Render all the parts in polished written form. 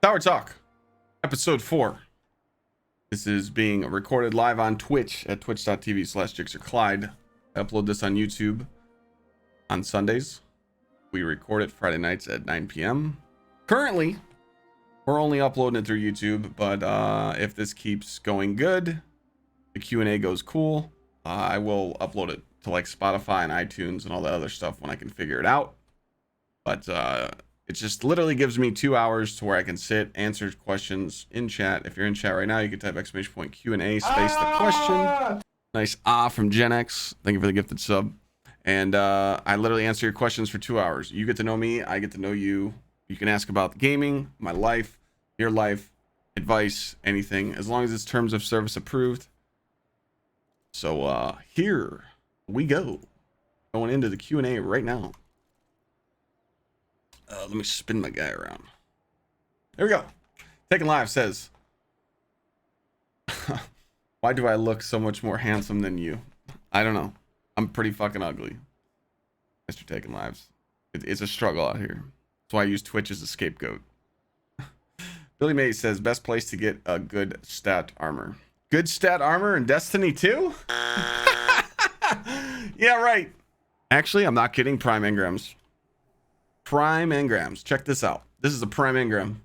Tower Talk, episode 4. This is being recorded live on Twitch at twitch.tv/GsxrClyde. I upload this on YouTube on Sundays. We record it Friday nights at 9 p.m. Currently, we're only uploading it through YouTube, but if this keeps going good, the Q&A goes cool, I will upload it to like Spotify and iTunes and all that other stuff when I can figure it out. But it just literally gives me 2 hours to where I can sit, answer questions in chat. If you're in chat right now, you can type !Q&A space the question. Nice from GsxrX. Thank you for the gifted sub. And I literally answer your questions for 2 hours. You get to know me, I get to know you. You can ask about gaming, my life, your life, advice, anything, as long as it's terms of service approved. So here we go. Going into the Q&A right now. Let me spin my guy around. There we go. Taken Live says, why do I look so much more handsome than you? I don't know. I'm pretty fucking ugly. Mr. Taken Lives. It's a struggle out here. That's why I use Twitch as a scapegoat. Billy May says, best place to get a good stat armor. Good stat armor in Destiny 2? Yeah, right. Actually, I'm not kidding. Prime engrams. Prime engrams. Check this out. This is a prime engram.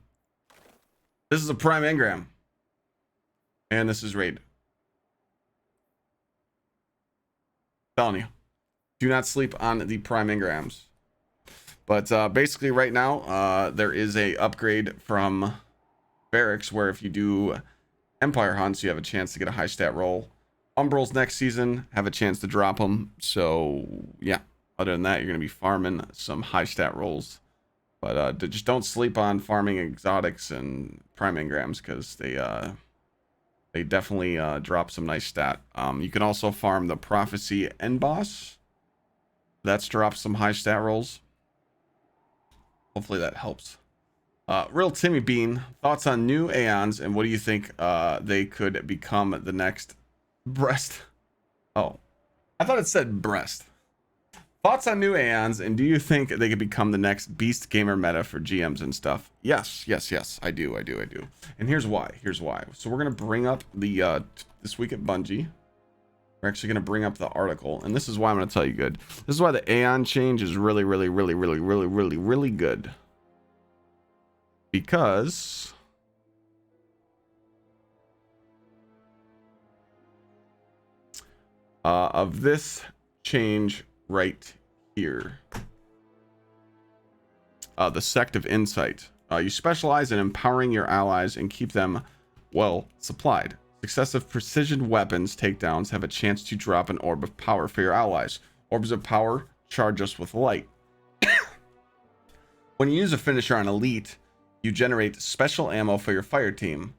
This is a prime engram. And this is raid. Telling you. Do not sleep on the prime engrams. But basically right now, there is a upgrade from Barracks where if you do Empire hunts, you have a chance to get a high stat roll. Umbrals next season have a chance to drop them. So yeah. Other than that, you're going to be farming some high stat rolls. But just don't sleep on farming exotics and prime engrams because they definitely drop some nice stat. You can also farm the Prophecy End Boss. That's dropped some high stat rolls. Hopefully that helps. Real Timmy Bean, thoughts on new Aeons and what do you think they could become the next breast? Oh, I thought it said breast. Thoughts on new Aeons, and do you think they could become the next beast gamer meta for GMs and stuff? Yes, I do. And here's why. So we're gonna bring up the this week at Bungie. We're actually gonna bring up the article, and this is why I'm gonna tell you good. This is why the Aeon change is really good. Because of this change right here. The Sect of Insight. You specialize in empowering your allies and keep them well supplied. Successive precision weapons takedowns have a chance to drop an orb of power for your allies. Orbs of power charge us with light. When you use a finisher on elite, you generate special ammo for your fire team.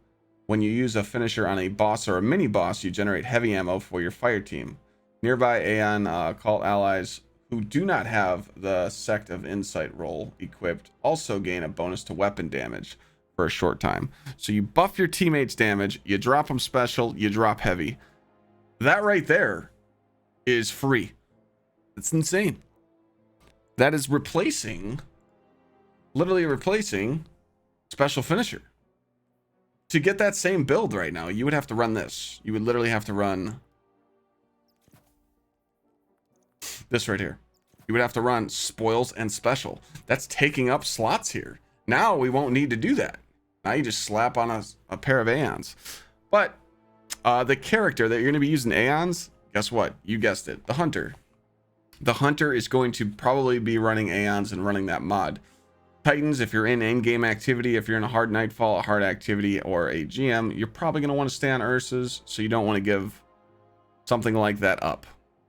When you use a finisher on a boss or a mini boss, you generate heavy ammo for your fire team. Nearby Aeon cult allies who do not have the Sect of Insight role equipped also gain a bonus to weapon damage for a short time. So you buff your teammates' damage, you drop them special, you drop heavy. That right there is free. It's insane. That is literally replacing special finisher. To get that same build right now, you would have to run this. You would literally have to run this right here. You would have to run spoils and special. That's taking up slots here. Now we won't need to do that. Now you just slap on a pair of Aeons. But the character that you're going to be using Aeons, guess what? You guessed it. The Hunter. The Hunter is going to probably be running Aeons and running that mod. Titans, if you're in in-game activity, if you're in a hard nightfall, a hard activity, or a GM, you're probably going to want to stay on Ursa's, so you don't want to give something like that up.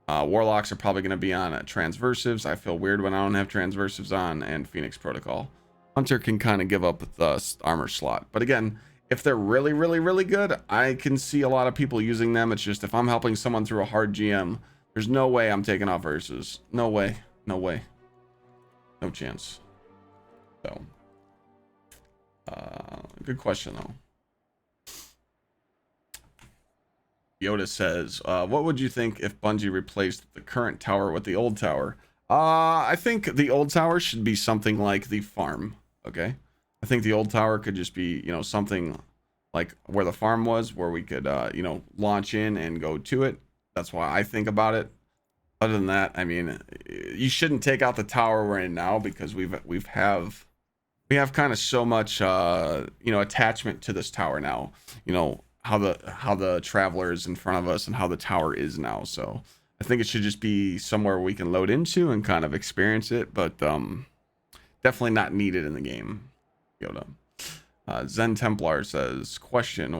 Warlocks are probably going to be on Transversives. I feel weird when I don't have Transversives on, and Phoenix Protocol. Hunter can kind of give up the armor slot. But again, if they're really good, I can see a lot of people using them. It's just if I'm helping someone through a hard GM, there's no way I'm taking off Ursa's. No way. No chance. So, good question though. Yoda says, what would you think if Bungie replaced the current tower with the old tower? I think the old tower should be something like the farm. Okay. I think the old tower could just be, you know, something like where the farm was, where we could, you know, launch in and go to it. That's why I think about it. Other than that, I mean, you shouldn't take out the tower we're in now, because we have kind of so much, you know, attachment to this tower now. You know how the traveler is in front of us and how the tower is now. So I think it should just be somewhere we can load into and kind of experience it, but definitely not needed in the game. Yoda. Zen Templar says, question, how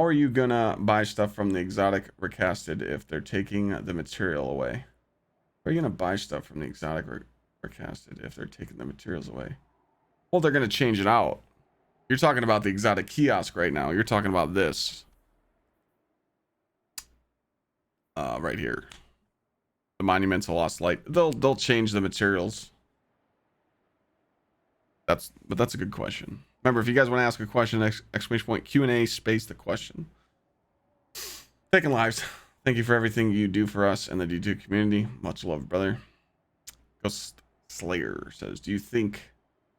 are you gonna buy stuff from the exotic recasted if they're taking the material away? How are you gonna buy stuff from the exotic recasted if they're taking the materials away? Well, they're gonna change it out. You're talking about the exotic kiosk right now. You're talking about this. Right here. The Monuments of Lost Light. They'll change the materials. But that's a good question. Remember, if you guys want to ask a question, exclamation point Q&A space the question. Taking lives. Thank you for everything you do for us and the D2 community. Much love, brother. Ghost Slayer says, do you think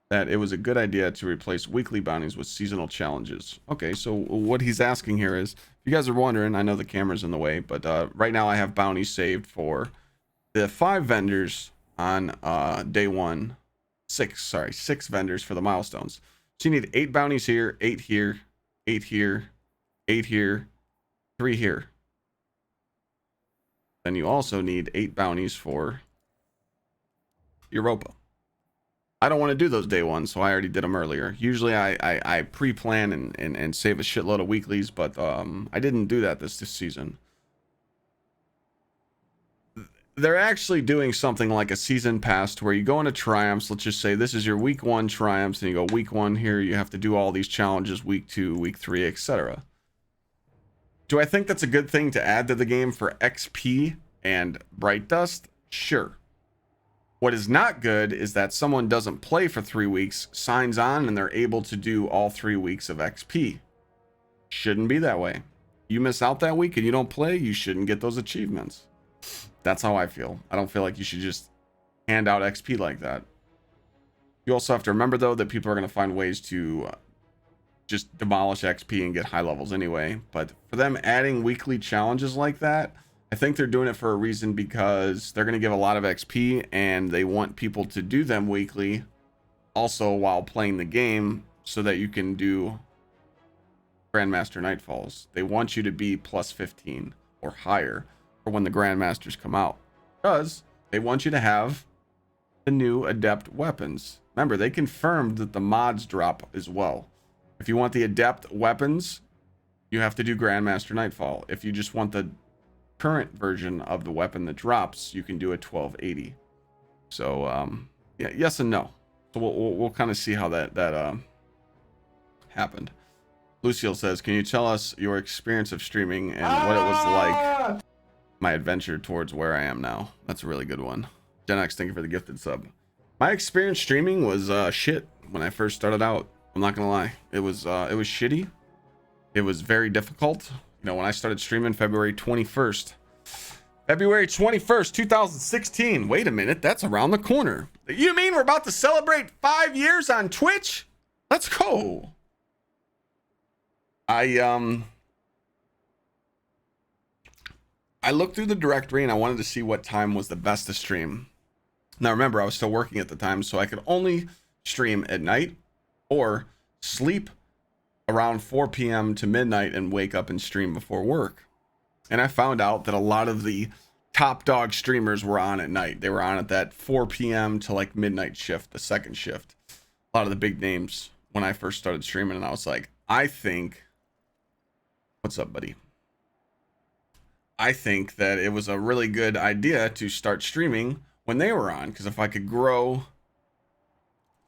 that it was a good idea to replace weekly bounties with seasonal challenges? Okay, so what he's asking here is, if you guys are wondering, I know the camera's in the way, but right now I have bounties saved for the 5 vendors on day 1. 6 vendors for the milestones. So you need 8 bounties here, 8 here, 8 here, 8 here, 3 here. Then you also need 8 bounties for Europa. I don't want to do those day 1, so I already did them earlier. Usually I pre-plan and save a shitload of weeklies, but I didn't do that this season. They're actually doing something like a season pass where you go into triumphs. Let's just say this is your week 1 triumphs, and you go week 1 here. You have to do all these challenges, week 2, week 3, etc. Do I think that's a good thing to add to the game for XP and Bright Dust? Sure. What is not good is that someone doesn't play for 3 weeks, signs on, and they're able to do all 3 weeks of XP. Shouldn't be that way. You miss out that week and you don't play, you shouldn't get those achievements. That's how I feel. I don't feel like you should just hand out XP like that. You also have to remember, though, that people are going to find ways to just demolish XP and get high levels anyway. But for them adding weekly challenges like that, I think they're doing it for a reason, because they're going to give a lot of XP and they want people to do them weekly also while playing the game, so that you can do Grandmaster Nightfalls. They want you to be plus 15 or higher for when the Grandmasters come out, because they want you to have the new Adept weapons. Remember, they confirmed that the mods drop as well. If you want the Adept weapons, you have to do Grandmaster Nightfall. If you just want the current version of the weapon that drops, you can do a 1280. So yeah, yes and no. So we'll kind of see how that happened. Lucille says, can you tell us your experience of streaming and what it was like, my adventure towards where I am now? That's a really good one. GsxrClyde, thank you for the gifted sub. My experience streaming was shit when I first started out. I'm not gonna lie. It was shitty. It was very difficult. You know, when I started streaming February 21st, 2016. Wait a minute, that's around the corner. You mean we're about to celebrate 5 years on Twitch? Let's go. I looked through the directory and I wanted to see what time was the best to stream. Now remember, I was still working at the time, so I could only stream at night or sleep around 4 p.m. to midnight and wake up and stream before work. And I found out that a lot of the top dog streamers were on at night. They were on at that 4 p.m. to like midnight shift, the second shift. A lot of the big names when I first started streaming, and I was like, I think, what's up, buddy? I think that it was a really good idea to start streaming when they were on, because if I could grow,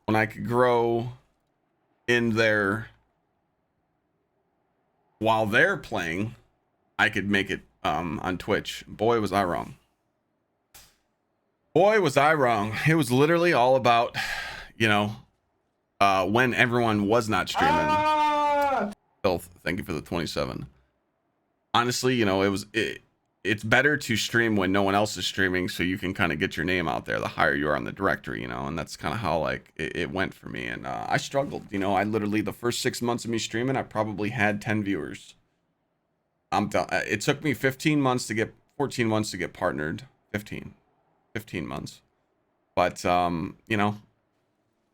when I could grow in there while they're playing, I could make it on Twitch. Boy, was I wrong. Boy, was I wrong. It was literally all about, you know, when everyone was not streaming. Filth, thank you for the 27. Honestly, you know, it it's better to stream when no one else is streaming, so you can kind of get your name out there the higher you are on the directory, you know. And that's kind of how like it went for me. And I struggled, you know. I literally, the first 6 months of me streaming, I probably had 10 viewers. It took me 15 months to get 14 months to get partnered. 15 months. But you know,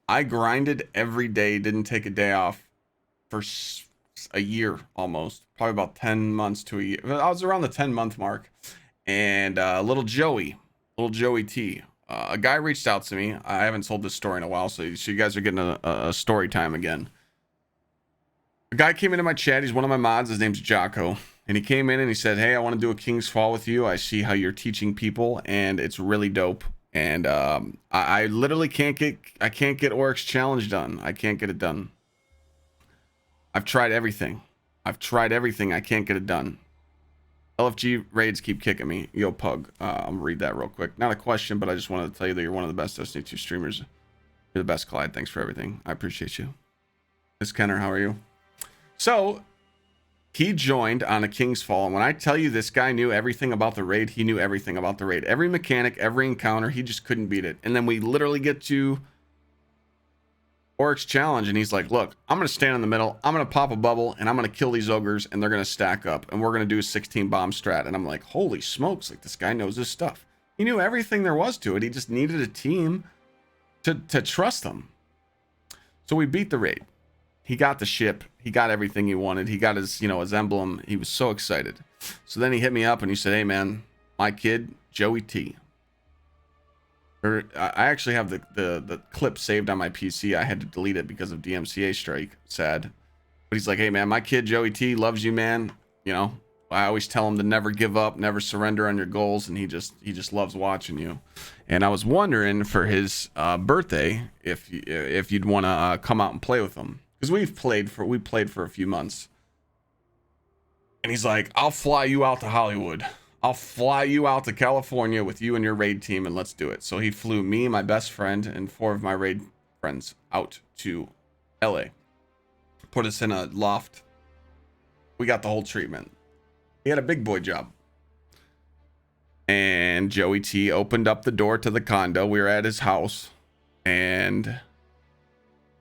I grinded every day, didn't take a day off for a year almost, probably about 10 months to a year. I was around the 10-month mark. And little Joey T, a guy reached out to me. I haven't told this story in a while, so you guys are getting a story time again. A guy came into my chat. He's one of my mods. His name's Jocko. And he came in and he said, hey, I want to do a King's Fall with you. I see how you're teaching people, and it's really dope. And I literally can't get Oryx Challenge done. I can't get it done. I've tried everything. I can't get it done. LFG raids keep kicking me. Yo, Pug. I'm gonna read that real quick. Not a question, but I just wanted to tell you that you're one of the best Destiny 2 streamers. You're the best, Clyde. Thanks for everything. I appreciate you. Miss Kenner, how are you? So, he joined on a King's Fall, and when I tell you this guy knew everything about the raid, he knew everything about the raid. Every mechanic, every encounter, he just couldn't beat it. And then we literally get to Oryx Challenge, and he's like, look, I'm going to stand in the middle, I'm going to pop a bubble, and I'm going to kill these ogres, and they're going to stack up, and we're going to do a 16 bomb strat. And I'm like, holy smokes, like, this guy knows his stuff. He knew everything there was to it. He just needed a team to trust them. So we beat the raid. He got the ship. He got everything he wanted. He got his, you know, his emblem. He was so excited. So then he hit me up and he said, hey man, my kid, Joey T. I actually have the clip saved on my PC. I had to delete it because of DMCA strike. Sad. But he's like, hey man, my kid, Joey T, loves you, man. You know, I always tell him to never give up, never surrender on your goals. And he just loves watching you. And I was wondering for his birthday, if you'd want to come out and play with him. Because we played for a few months. And he's like, I'll fly you out to Hollywood. I'll fly you out to California with you and your raid team, and let's do it. So he flew me, my best friend, and 4 of my raid friends out to LA. Put us in a loft. We got the whole treatment. He had a big boy job. And Joey T opened up the door to the condo. We were at his house. And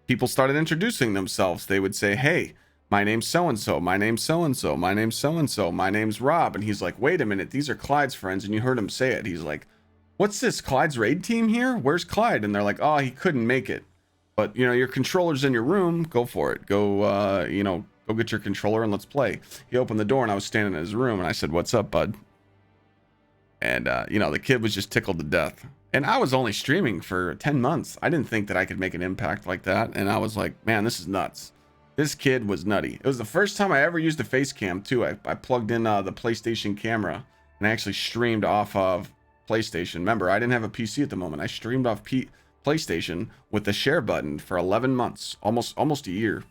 people started introducing themselves. They would say, hey, my name's so-and-so, my name's so-and-so, my name's so-and-so, my name's Rob. And he's like, wait a minute, these are Clyde's friends. And you heard him say it. He's like, what's this, Clyde's raid team here? Where's Clyde? And they're like, oh, he couldn't make it. But, you know, your controller's in your room. Go for it. Go, you know, go get your controller and let's play. He opened the door and I was standing in his room. And I said, what's up, bud? And, you know, the kid was just tickled to death. And I was only streaming for 10 months. I didn't think that I could make an impact like that. And I was like, man, this is nuts. This kid was nutty. It was the first time I ever used a face cam too. I plugged in the PlayStation camera and I actually streamed off of PlayStation. Remember, I didn't have a PC at the moment. I streamed off PlayStation with the share button for 11 months, almost a year.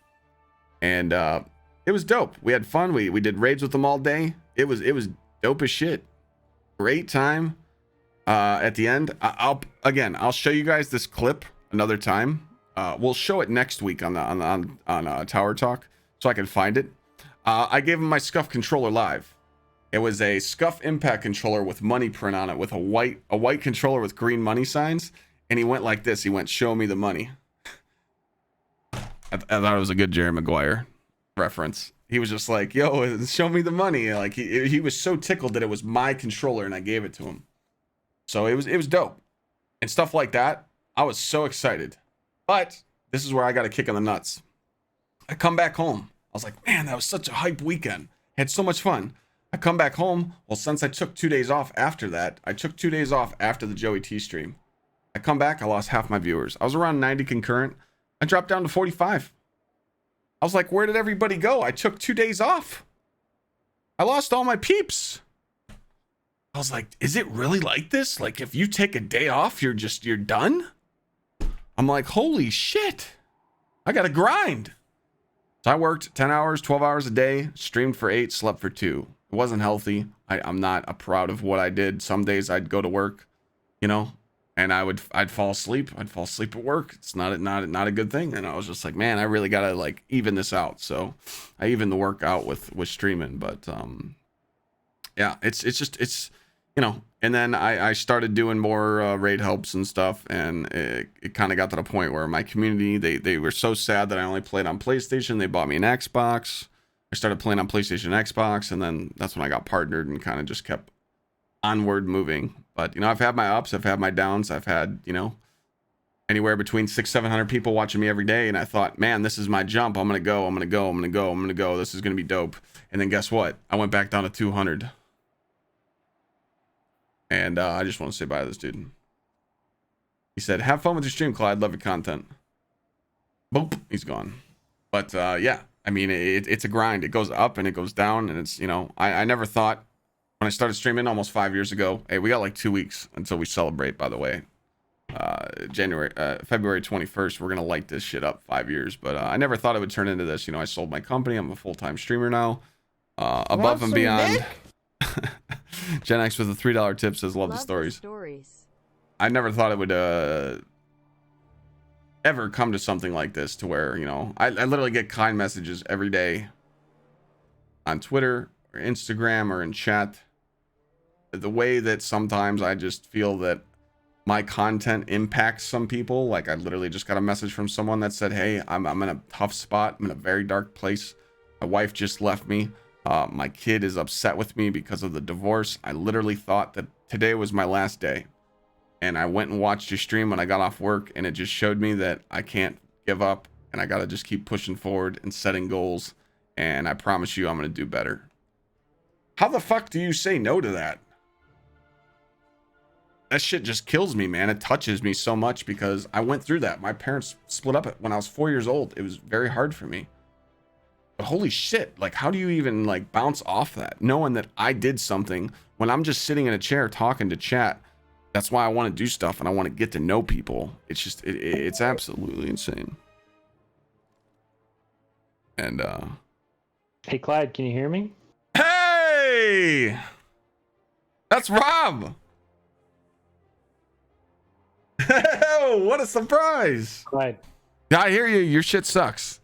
And it was dope. We had fun. We did raids with them all day. It was dope as shit. Great time. At the end, I'll show you guys this clip another time. We'll show it next week on Tower Talk, so I can find it. I gave him my Scuff controller live. It was a Scuff Impact controller with money print on it, with a white controller with green money signs, and he went like this. He went, "Show me the money." I thought it was a good Jerry Maguire reference. He was just like, "Yo, show me the money." Like he was so tickled that it was my controller, and I gave it to him. So it was dope. And stuff like that, I was so excited. But this is where I got a kick in the nuts. I come back home. I was like, man, that was such a hype weekend. Had so much fun. I come back home. Well, since I took 2 days off after that, I took 2 days off after the Joey T stream. I come back, I lost half my viewers. I was around 90 concurrent. I dropped down to 45. I was like, where did everybody go? I took 2 days off. I lost all my peeps. I was like, is it really like this? Like, if you take a day off, you're done? I'm like, holy shit. I gotta grind. So I worked 10 hours, 12 hours a day, streamed for 8, slept for 2. It wasn't healthy. I'm not proud of what I did. Some days I'd go to work, you know, and I'd fall asleep. I'd fall asleep at work. It's not a good thing. And I was just like, man, I really gotta like even this out. So I evened the work out with streaming, but Yeah, it's just it's and then I started doing more raid helps and stuff, and it kind of got to the point where my community they were so sad that I only played on PlayStation. They bought me an Xbox. I started playing on PlayStation and Xbox, and then that's when I got partnered and kind of just kept onward moving. But I've had my ups, I've had my downs, I've had anywhere between 600-700 people watching me every day, and I thought, man, this is my jump. I'm gonna go. This is gonna be dope. And then guess what? I went back down to 200. And I just want to say bye to this dude. He said, have fun with your stream, Clyde. Love your content. Boop. He's gone. But yeah, I mean, it's a grind. It goes up and it goes down. And it's, I never thought when I started streaming almost 5 years ago. Hey, we got like 2 weeks until we celebrate, by the way. February 21st, we're going to light this shit up 5 years. But I never thought it would turn into this. I sold my company. I'm a full-time streamer now. Above and beyond. Gen X with a $3 tip says, love the stories. I never thought it would ever come to something like this, to where I literally get kind messages every day on Twitter or Instagram or in chat. The way that sometimes I just feel that my content impacts some people. Like, I literally just got a message from someone that said, hey, I'm in a tough spot. I'm in a very dark place. My wife just left me. My kid is upset with me because of the divorce. I literally thought that today was my last day. And I went and watched your stream when I got off work, and it just showed me that I can't give up, and I got to just keep pushing forward and setting goals. And I promise you I'm going to do better. How the fuck do you say no to that? That shit just kills me, man. It touches me so much because I went through that. My parents split up when I was 4 years old. It was very hard for me. But holy shit, like, how do you even like bounce off that, knowing that I did something when I'm just sitting in a chair talking to chat? That's why I want to do stuff, and I want to get to know people. It's just it's absolutely insane. And hey Clyde, can you hear me? Hey, that's Rob. What a surprise. Clyde, I hear you. Your shit sucks.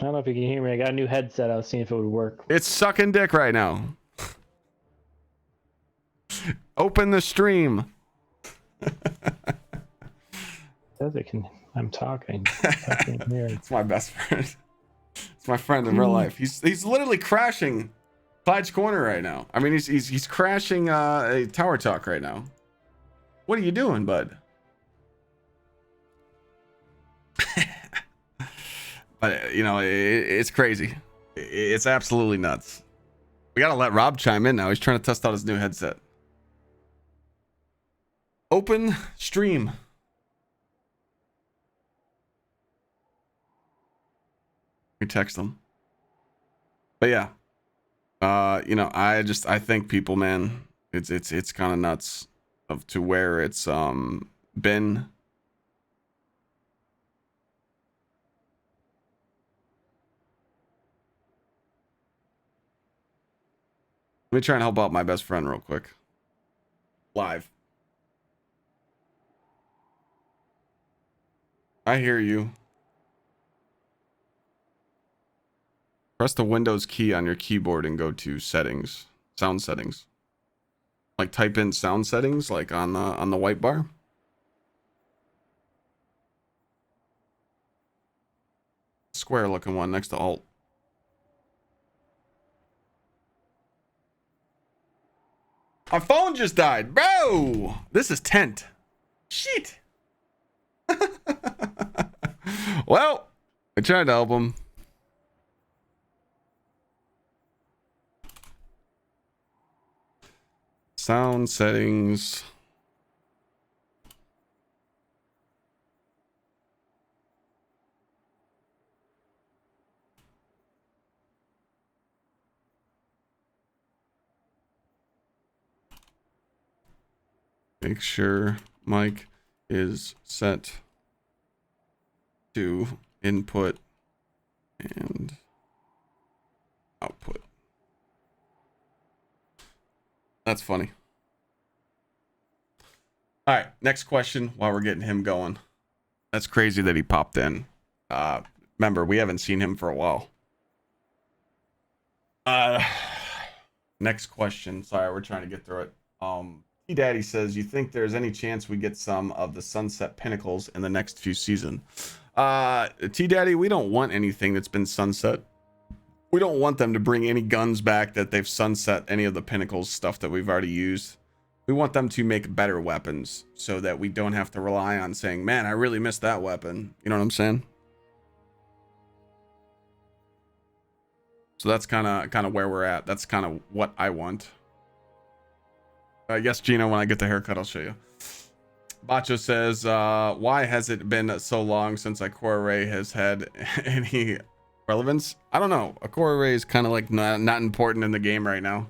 I don't know if you can hear me. I got a new headset. I was seeing if it would work. It's sucking dick right now. Open the stream. Says it can. I'm talking. It's my best friend. It's my friend in real life. He's literally crashing Clyde's corner right now. I mean, he's crashing a Tower Talk right now. What are you doing, bud? But it's crazy. It's absolutely nuts. We gotta let Rob chime in now. He's trying to test out his new headset. Open stream. We text them. But yeah, I think people, man, it's kind of nuts to where it's been. Let me try and help out my best friend real quick. Live. I hear you. Press the Windows key on your keyboard and go to settings. Sound settings. Like type in sound settings, like on the white bar. Square looking one next to Alt. My phone just died, bro. This is tent. Shit. Well, I tried to help him. Sound settings. Make sure mic is set to input and output. That's funny. All right, next question while we're getting him going. That's crazy that he popped in. Remember, we haven't seen him for a while. Next question. Sorry, we're trying to get through it. T Daddy says, you think there's any chance we get some of the Sunset Pinnacles in the next few seasons? T Daddy, we don't want anything that's been sunset. We don't want them to bring any guns back that they've sunset any of the Pinnacles stuff that we've already used. We want them to make better weapons so that we don't have to rely on saying, man, I really missed that weapon. You know what I'm saying? So that's kind of where we're at. That's kind of what I want. Yes, Gino, when I get the haircut, I'll show you. Bacho says, why has it been so long since Ikora Ray has had any relevance? I don't know. Ikora Ray is kind of like not important in the game right now.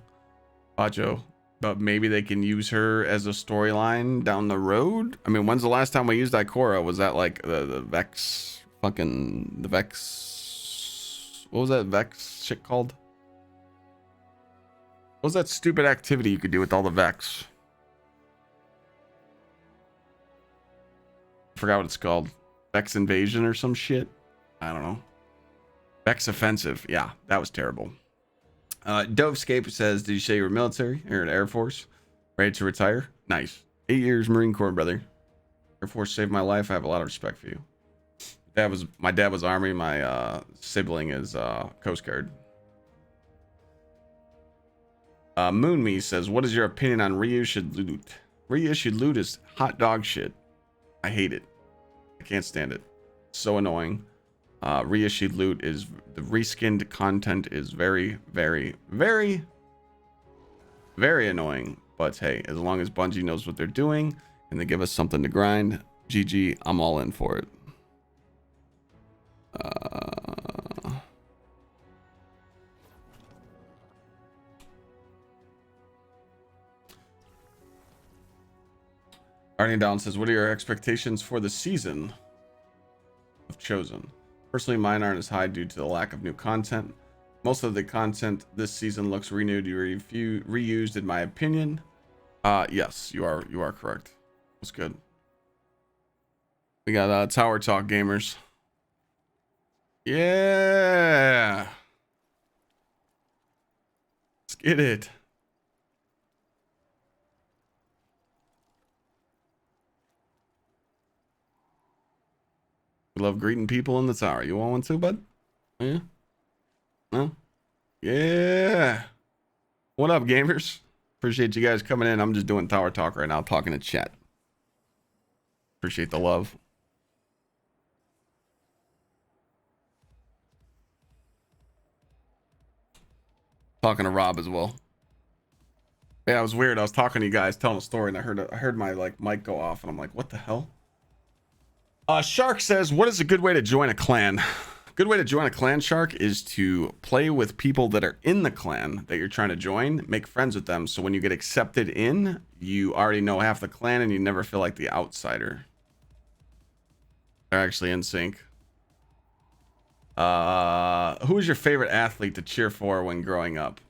Bacho. But maybe they can use her as a storyline down the road. I mean, when's the last time we used Ikora? Was that like the Vex fucking the Vex? What was that Vex shit called? What was that stupid activity you could do with all the Vex? I forgot what it's called. Vex Invasion or some shit. I don't know. Vex Offensive. Yeah, that was terrible. Dovescape says, did you say you were military or an Air Force? Ready to retire? Nice. 8 years Marine Corps, brother. Air Force saved my life. I have a lot of respect for you. My dad was Army. My sibling is Coast Guard. Moonme says, what is your opinion on reissued loot? Reissued loot is hot dog shit. I hate it. I can't stand it. So annoying. Reissued loot is the reskinned content is very, very, very, very annoying. But hey, as long as Bungie knows what they're doing and they give us something to grind, GG, I'm all in for it. Arnie Down says, what are your expectations for the season of Chosen? Personally, mine aren't as high due to the lack of new content. Most of the content this season looks renewed, reused, in my opinion. Yes, you are correct. That's good. We got Tower Talk gamers. Yeah. Let's get it. We love greeting people in the tower. You want one too, bud? Yeah. No? Yeah. What up, gamers? Appreciate you guys coming in. I'm just doing Tower Talk right now, talking to chat. Appreciate the love. Talking to Rob as well. Yeah, it was weird. I was talking to you guys, telling a story, and I heard my like mic go off, and I'm like, what the hell? Shark says, what is a good way to join a clan? Good way to join a clan, Shark, is to play with people that are in the clan that you're trying to join, make friends with them, so when you get accepted in, you already know half the clan and you never feel like the outsider. They're actually in sync. Who is your favorite athlete to cheer for when growing up?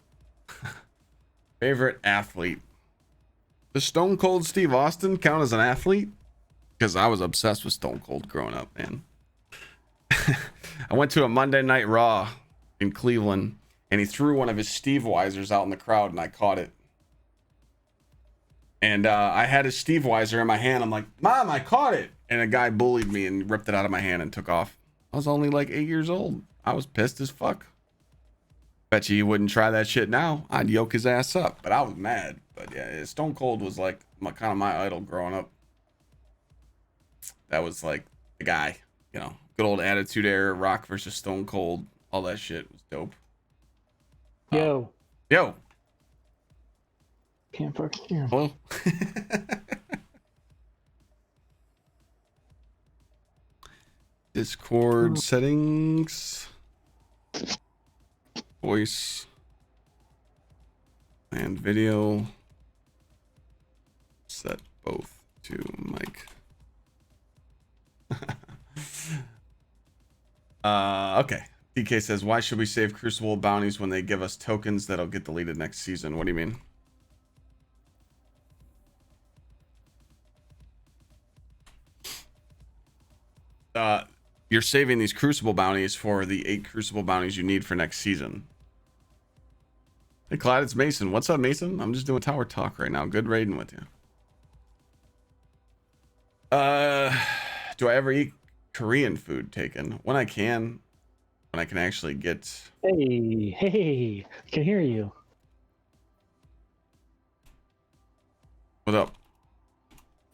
Favorite athlete? Does Stone Cold Steve Austin count as an athlete? Because I was obsessed with Stone Cold growing up, man. I went to a Monday Night Raw in Cleveland, and he threw one of his Steve Weisers out in the crowd, and I caught it. And I had his Steve Weiser in my hand. I'm like, Mom, I caught it. And a guy bullied me and ripped it out of my hand and took off. I was only like 8 years old. I was pissed as fuck. Bet you he wouldn't try that shit now. I'd yoke his ass up. But I was mad. But yeah, Stone Cold was like kind of my idol growing up. That was like the guy, you know, good old Attitude Era, Rock versus Stone Cold, all that shit was dope. Yo. Can't fucking hear him. Hello. Discord settings, voice and video, set both to mic. Okay. DK says, why should we save Crucible bounties when they give us tokens that'll get deleted next season? What do you mean? You're saving these Crucible bounties for the 8 Crucible bounties you need for next season. Hey, Clyde, it's Mason. What's up, Mason? I'm just doing tower talk right now. Good raiding with you. Do I ever eat Korean food, Taken? When I can actually get... Hey, I can hear you. What up?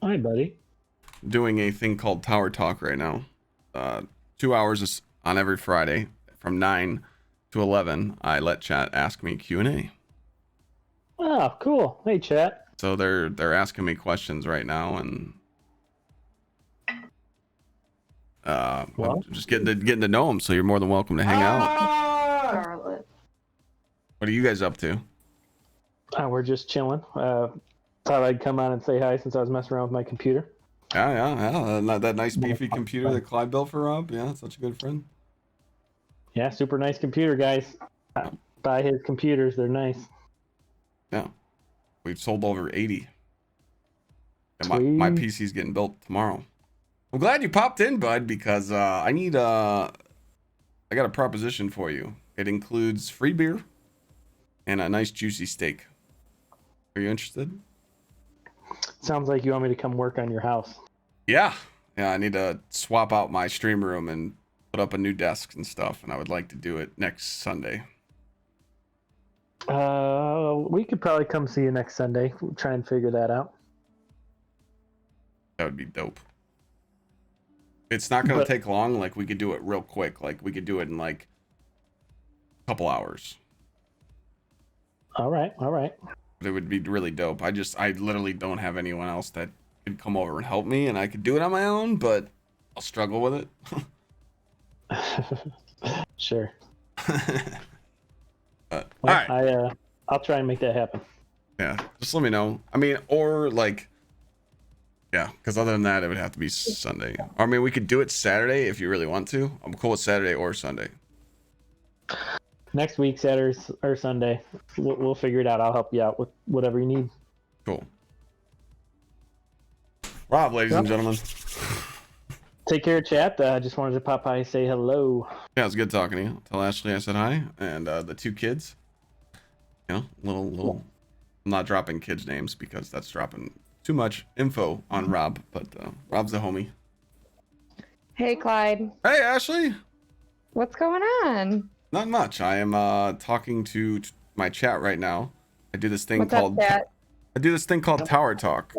Hi, buddy. Doing a thing called tower talk right now. 2 hours on every Friday from 9 to 11. I let chat ask me Q&A. Oh, cool. Hey, chat. So they're asking me questions right now, and Well, I'm just getting to know them. So you're more than welcome to hang out. Charlotte. What are you guys up to? we're just chilling. Thought I'd come on and say hi since I was messing around with my computer. Yeah. That nice beefy computer that Clyde built for Rob. Yeah, such a good friend. Yeah, super nice computer, guys. Buy his computers. They're nice. Yeah, we've sold over 80. And Sweet. my PC's getting built tomorrow. I'm glad you popped in, bud, because I got a proposition for you. It includes free beer and a nice juicy steak. Are you interested? Sounds like you want me to come work on your house. Yeah, I need to swap out my stream room and put up a new desk and stuff, and I would like to do it next Sunday. We could probably come see you next Sunday. We'll try and figure that out. That would be dope. It's not going to take long. Like, we could do it real quick. Like, we could do it in like a couple hours. All right. But it would be really dope. I literally don't have anyone else that could come over and help me, and I could do it on my own, but I'll struggle with it. Sure. All Well, right. I'll try and make that happen. Yeah, just let me know. I mean, or like, yeah, because other than that, it would have to be Sunday. Or, I mean, we could do it Saturday if you really want to. I'm cool with Saturday or Sunday. Next week, Saturday or Sunday, we'll figure it out. I'll help you out with whatever you need. Cool. Rob, ladies and gentlemen. Take care, chat. Just wanted to pop by and say hello. Yeah, it was good talking to you. Tell Ashley I said hi, and the two kids. You know, little. I'm not dropping kids' names because that's dropping too much info on Rob, but Rob's a homie. Hey, Clyde. Hey, Ashley. What's going on? Not much. I am talking to my chat right now. I do this thing What's called up, chat? I do this thing called Tower Talk.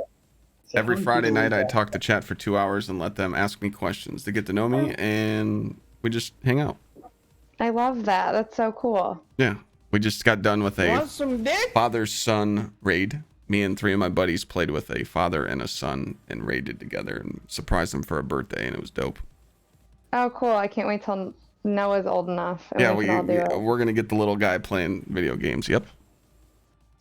Every Friday night, I talk to chat for 2 hours and let them ask me questions to get to know me, and we just hang out. I love that. That's so cool. Yeah, we just got done with a father-son raid. Me and 3 of my buddies played with a father and a son and raided together and surprised them for a birthday, and it was dope. Oh, cool. I can't wait till Noah's old enough. And Yeah, we can all do it. we're gonna get the little guy playing video games. Yep.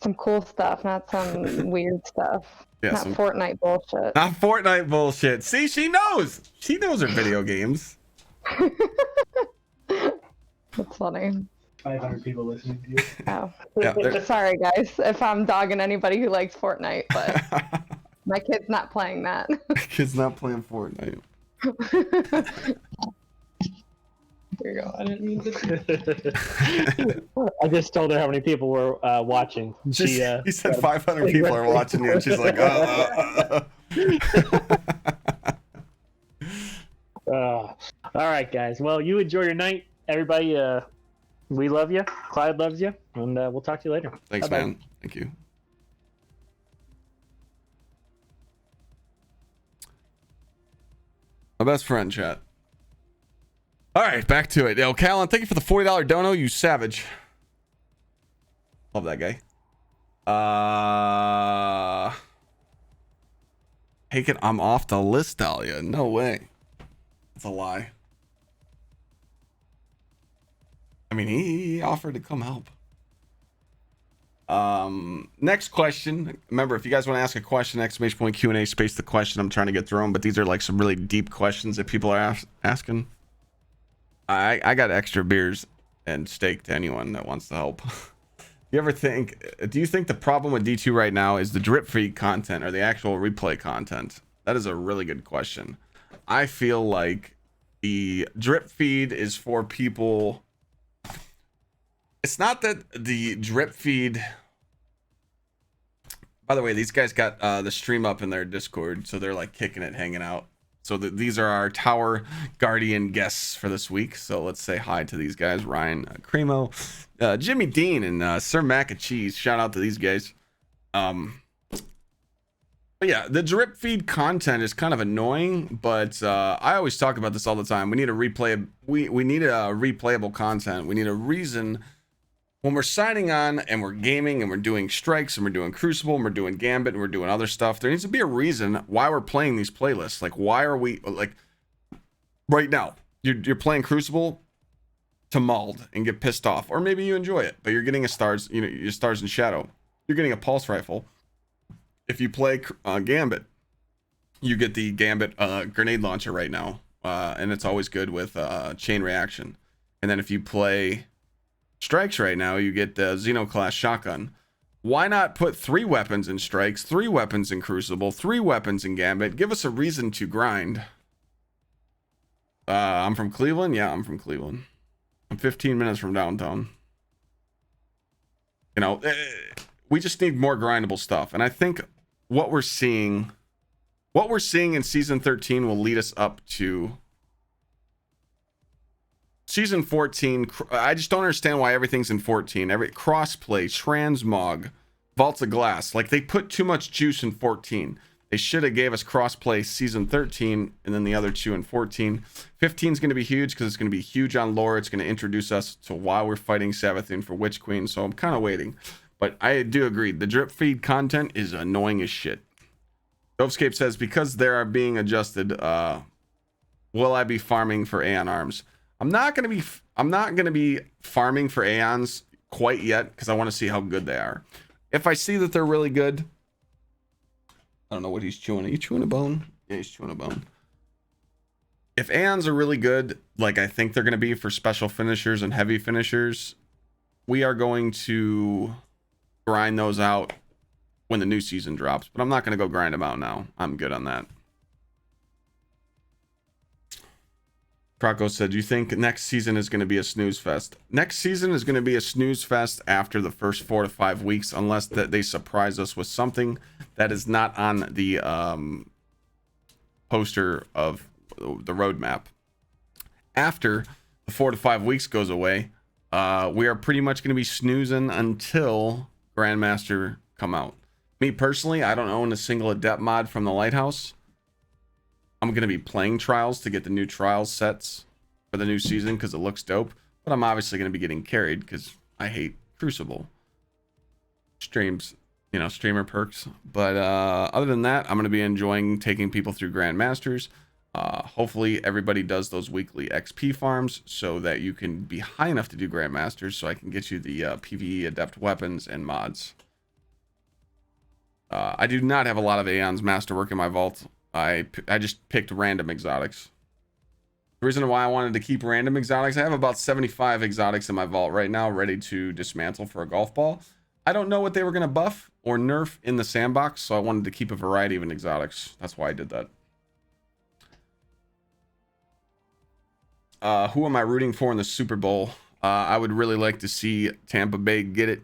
Some cool stuff, not some weird stuff. Yeah, not Fortnite bullshit. Not Fortnite bullshit. See, she knows. She knows her video games. That's funny. 500 people listening to you. Oh, Yeah, sorry guys if I'm dogging anybody who likes Fortnite, but my kid's not playing that. Kid's not playing Fortnite. There you go. I didn't mean to. I just told her how many people were watching. He said 500 people are watching you, and she's like, all right, guys. Well, you enjoy your night. Everybody, we love you. Clyde loves you. And we'll talk to you later. Thanks, Bye-bye. man. Thank you. My best friend, chat. All right, back to it. Yo, Callan, thank you for the $40 dono, you savage. Love that guy. Take it, I'm off the list, Dahlia. No way. That's a lie. I mean, he offered to come help. Next question. Remember, if you guys want to ask a question, exclamation point Q&A space the question. I'm trying to get through them, but these are like some really deep questions that people are asking. I got extra beers and steak to anyone that wants to help. Do you think the problem with D2 right now is the drip feed content or the actual replay content? That is a really good question. I feel like the drip feed is for people It's not that the drip feed. By the way, these guys got the stream up in their Discord, so they're like kicking it, hanging out. So these are our Tower Guardian guests for this week. So let's say hi to these guys: Ryan, Cremo, Jimmy Dean, and Sir Mac and Cheese. Shout out to these guys. But yeah, the drip feed content is kind of annoying, but I always talk about this all the time. We need a replay. We need a replayable content. We need a reason. When we're signing on and we're gaming and we're doing strikes and we're doing Crucible and we're doing Gambit and we're doing other stuff, there needs to be a reason why we're playing these playlists. Like, why are we, like, right now, you're playing Crucible to mauled and get pissed off, or maybe you enjoy it, but you're getting a stars, you know, your stars in shadow. You're getting a pulse rifle. If you play Gambit, you get the Gambit grenade launcher right now, and it's always good with chain reaction. And then if you play strikes right now, you get the Xeno class shotgun. Why not put 3 weapons in strikes, 3 weapons in Crucible, 3 weapons in Gambit? Give us a reason to grind. I'm from Cleveland. Yeah, I'm from Cleveland. I'm 15 minutes from downtown. You know, we just need more grindable stuff. And I think what we're seeing in season 13 will lead us up to season 14. I just don't understand why everything's in 14. Every crossplay, transmog, vaults of glass. Like, they put too much juice in 14. They should have gave us crossplay season 13 and then the other 2 in 14. 15 is going to be huge because it's going to be huge on lore. It's going to introduce us to why we're fighting Savathun for Witch Queen. So I'm kind of waiting. But I do agree. The drip feed content is annoying as shit. Dovescape says, because they are being adjusted, will I be farming for Aeon arms? I'm not gonna be farming for Aeons quite yet because I want to see how good they are. If I see that they're really good, I don't know what he's chewing. Are you chewing a bone? Yeah, he's chewing a bone. If Aeons are really good, like I think they're gonna be for special finishers and heavy finishers, we are going to grind those out when the new season drops. But I'm not gonna go grind them out now. I'm good on that. Croco said, do you think next season is going to be a snooze fest? Next season is going to be a snooze fest after the first 4 to 5 weeks, unless that they surprise us with something that is not on the poster of the roadmap. After the 4 to 5 weeks goes away, we are pretty much going to be snoozing until Grandmaster come out. Me personally, I don't own a single adept mod from the Lighthouse. I'm going to be playing Trials to get the new Trials sets for the new season because it looks dope. But I'm obviously going to be getting carried because I hate Crucible. Streams, you know, streamer perks. But other than that, I'm going to be enjoying taking people through Grandmasters. Hopefully everybody does those weekly XP farms so that you can be high enough to do Grandmasters so I can get you the PvE adept weapons and mods. I do not have a lot of Aeon's Masterwork in my vault. I just picked random exotics. The reason why I wanted to keep random exotics, I have about 75 exotics in my vault right now ready to dismantle for a golf ball. I don't know what they were going to buff or nerf in the sandbox, so I wanted to keep a variety of exotics. That's why I did that. Who am I rooting for in the Super Bowl? I would really like to see Tampa Bay get it.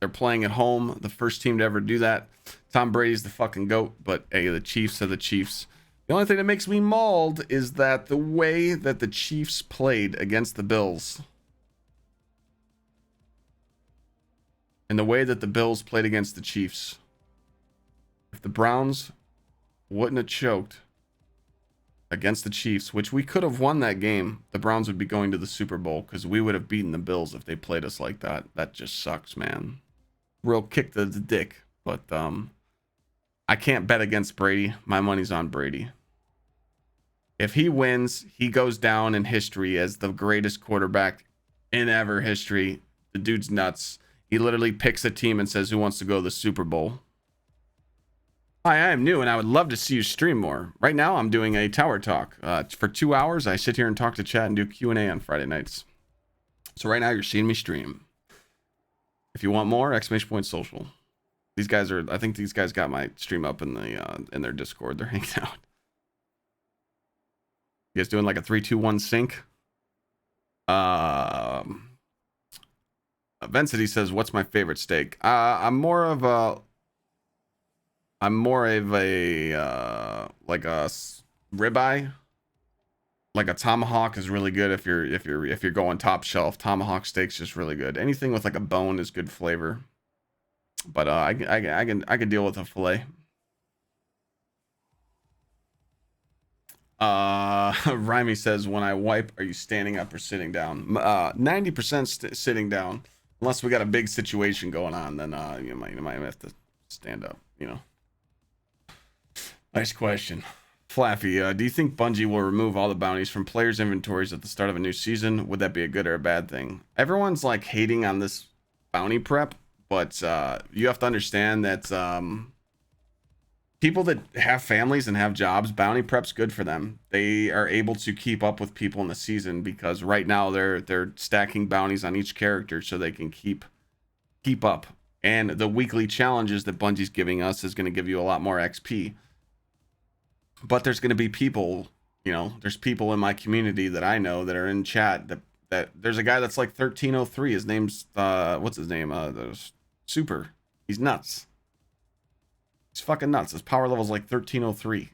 They're playing at home, the first team to ever do that. Tom Brady's the fucking GOAT, but hey, the Chiefs are the Chiefs. The only thing that makes me mauled is that the way that the Chiefs played against the Bills and the way that the Bills played against the Chiefs. If the Browns wouldn't have choked against the Chiefs, which we could have won that game, the Browns would be going to the Super Bowl because we would have beaten the Bills if they played us like that. That just sucks, man. Real kick to the dick. But I can't bet against Brady. My money's on Brady. If he wins, he goes down in history as the greatest quarterback in ever history. The dude's nuts. He literally picks a team and says who wants to go to the Super Bowl. Hi, I am new and I would love to see you stream more. Right now I'm doing a tower talk. For 2 hours, I sit here and talk to chat and do Q&A on Friday nights. So right now you're seeing me stream. If you want more, !social. These guys are, I think these guys got my stream up in the in their Discord. They're hanging out. You guys doing like a 3-2-1 sync? Vensity says, "What's my favorite steak?" I'm more of a like a ribeye. Like a tomahawk is really good if you're going top shelf. Tomahawk steak's just really good. Anything with like a bone is good flavor. But I can deal with a fillet. Rhymy says, "When I wipe, are you standing up or sitting down?" 90% sitting down, unless we got a big situation going on. Then you might have to stand up. You know. Nice question. Flaffy, do you think Bungie will remove all the bounties from players' inventories at the start of a new season? Would that be a good or a bad thing? Everyone's like hating on this bounty prep, but you have to understand that people that have families and have jobs, bounty prep's good for them. They are able to keep up with people in the season because right now they're stacking bounties on each character so they can keep up. And the weekly challenges that Bungie's giving us is going to give you a lot more XP. But there's going to be people, there's people in my community that I know that are in chat that there's a guy that's like 1303. His name's, what's his name? Super. He's nuts. He's fucking nuts. His power level's like 1303.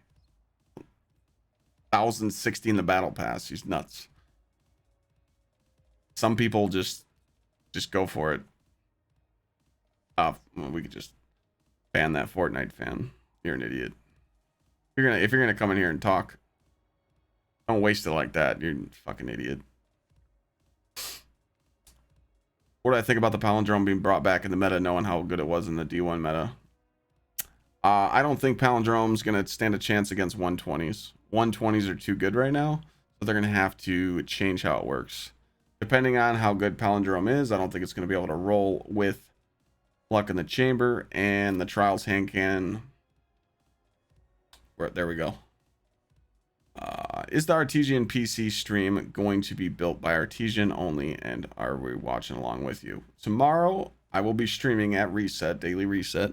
1060 in the battle pass. He's nuts. Some people just go for it. Well, we could just ban that Fortnite fan. You're an idiot. If you're gonna come in here and talk, don't waste it like that. You're a fucking idiot. What do I think about the palindrome being brought back in the meta, knowing how good it was in the D1 meta? I don't think palindrome's gonna stand a chance against 120s. 120s are too good right now, so they're gonna have to change how it works. Depending on how good palindrome is, I don't think it's gonna be able to roll with luck in the chamber and the trials hand cannon. There we go. Is the Artesian PC stream going to be built by Artesian only, and are we watching along with you? Tomorrow, I will be streaming at Reset, Daily Reset,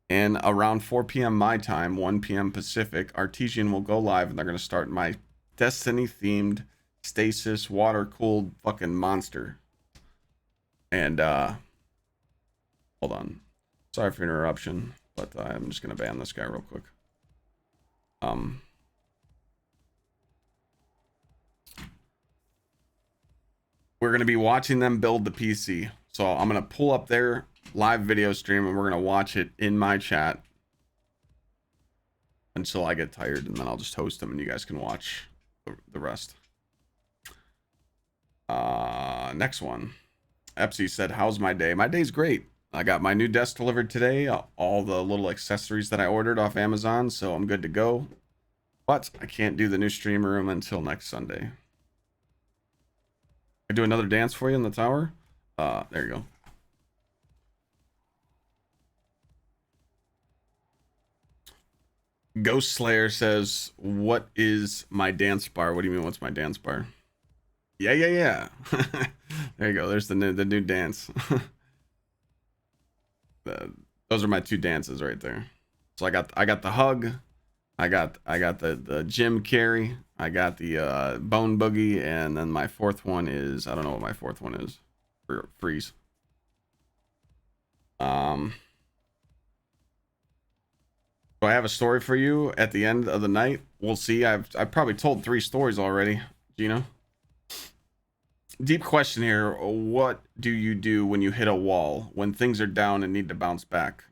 and around 4 p.m. my time, 1 p.m. Pacific, Artesian will go live, and they're going to start my Destiny-themed stasis water-cooled fucking monster. And, hold on. Sorry for interruption, but I'm just going to ban this guy real quick. We're going to be watching them build the PC. So I'm going to pull up their live video stream and we're going to watch it in my chat until I get tired, and then I'll just host them and you guys can watch the rest. Next one. Epsy said, "How's my day?" My day's great. I got my new desk delivered today, all the little accessories that I ordered off Amazon, so I'm good to go. But I can't do the new stream room until next Sunday. I do another dance for you in the tower. There you go. Ghost Slayer says, "What is my dance bar?" What do you mean, what's my dance bar? Yeah. There you go. There's the new dance. Those are my two dances right there. So I got the hug. I got the gym carry. I got the bone boogie, and then my fourth one is, I don't know what my fourth one is. Freeze. Do I have a story for you at the end of the night? We'll see. I've probably told 3 stories already, Gino. Deep question here. What do you do when you hit a wall, when things are down and need to bounce back?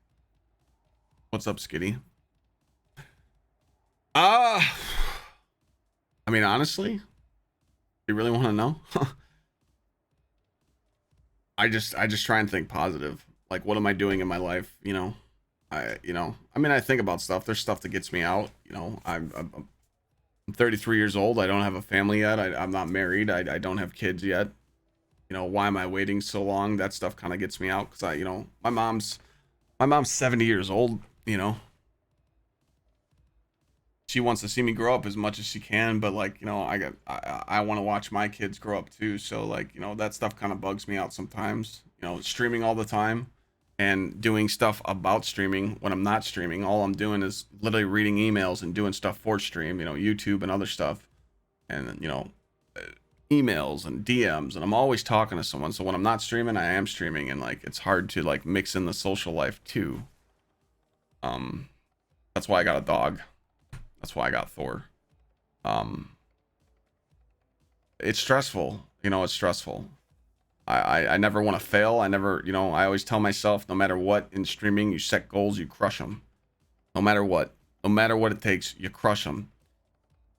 What's up, Skitty? I mean, honestly, you really want to know? I just try and think positive. Like, what am I doing in my life? I mean, I think about stuff. There's stuff that gets me out. I'm 33 years old. I don't have a family yet. I'm not married. I don't have kids yet. Why am I waiting so long? That stuff kind of gets me out because my mom's 70 years old. She wants to see me grow up as much as she can, but I want to watch my kids grow up too. So that stuff kind of bugs me out sometimes. Streaming all the time and doing stuff about streaming when I'm not streaming. All I'm doing is literally reading emails and doing stuff for stream, YouTube and other stuff. And emails and DMs, and I'm always talking to someone. So when I'm not streaming, I am streaming, and like it's hard to like mix in the social life too. That's why I got a dog. That's why I got Thor. It's stressful, it's stressful. I never want to fail. I never, I always tell myself, no matter what in streaming, you set goals, you crush them. No matter what it takes, you crush them.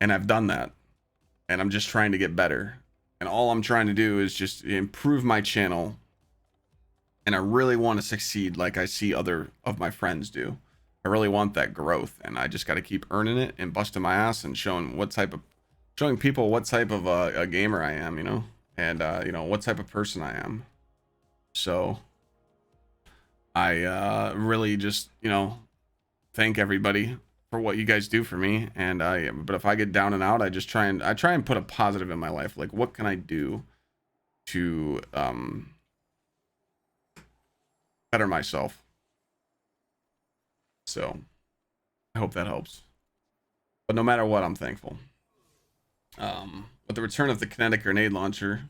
And I've done that. And I'm just trying to get better. And all I'm trying to do is just improve my channel. And I really want to succeed like I see other of my friends do. I really want that growth. And I just got to keep earning it and busting my ass and showing people what type of a gamer I am, and what type of person I am. So I really just thank everybody for what you guys do for me. And but if I get down and out, I try and put a positive in my life. Like, what can I do to better myself? So I hope that helps. But no matter what, I'm thankful. With the return of the Kinetic grenade launcher,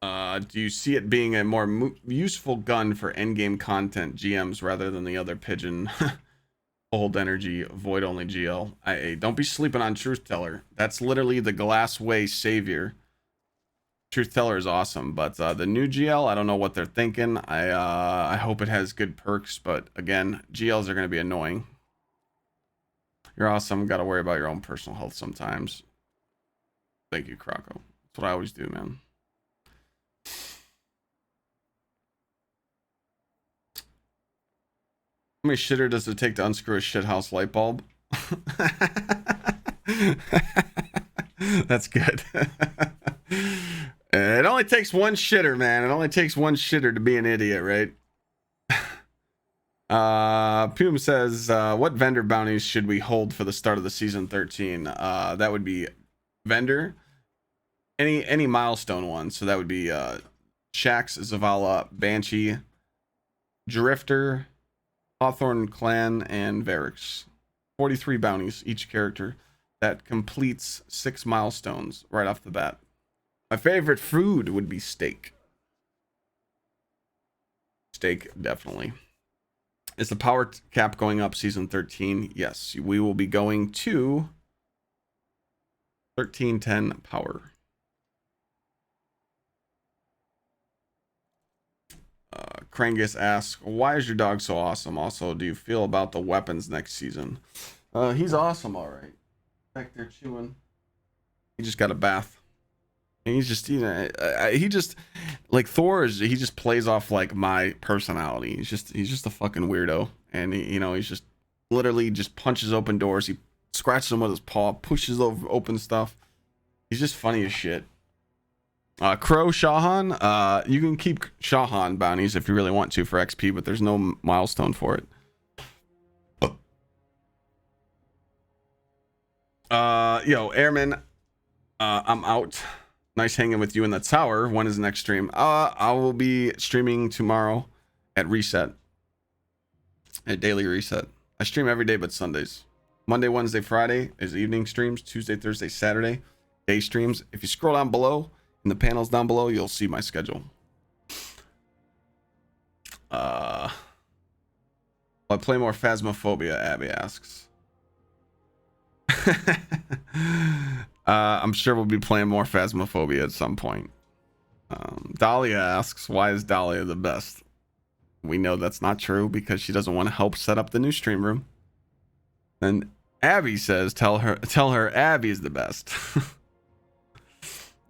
do you see it being a more useful gun for endgame content GMs rather than the other pigeon old energy void only GL? Don't be sleeping on Truth Teller. That's literally the Glassway savior. Truth Teller is awesome, but the new GL, I don't know what they're thinking. I hope it has good perks, but again, GLs are going to be annoying. You're awesome. Got to worry about your own personal health sometimes. Thank you, Croco. That's what I always do, man. How many shitter does it take to unscrew a shithouse light bulb? That's good. It only takes one shitter, man. It only takes one shitter to be an idiot, right? Pume says, what vendor bounties should we hold for the start of the season 13? That would be vendor. Any milestone one. So that would be Shax, Zavala, Banshee, Drifter, Hawthorne Clan, and Varix. 43 bounties each character. That completes 6 milestones right off the bat. My favorite food would be steak. Steak, definitely. Is the power cap going up season 13? Yes, we will be going to 1310 power. Krangus asks, why is your dog so awesome? Also, do you feel about the weapons next season? He's awesome, all right. Back there chewing. He just got a bath. And he's just, he just, like Thor is, he just plays off like my personality. He's just a fucking weirdo. And he's just literally just punches open doors. He scratches them with his paw, pushes over open stuff. He's just funny as shit. Crow Shahan, you can keep Shahan bounties if you really want to for XP, but there's no milestone for it. Airman, I'm out. Nice hanging with you in the tower. When is the next stream? I will be streaming tomorrow at Reset. At Daily Reset. I stream every day but Sundays. Monday, Wednesday, Friday is evening streams. Tuesday, Thursday, Saturday, day streams. If you scroll down below, in the panels down below, you'll see my schedule. I play more Phasmophobia, Abby asks. I'm sure we'll be playing more Phasmophobia at some point. Dahlia asks, why is Dahlia the best? We know that's not true because she doesn't want to help set up the new stream room. And Abby says, tell her Abby is the best.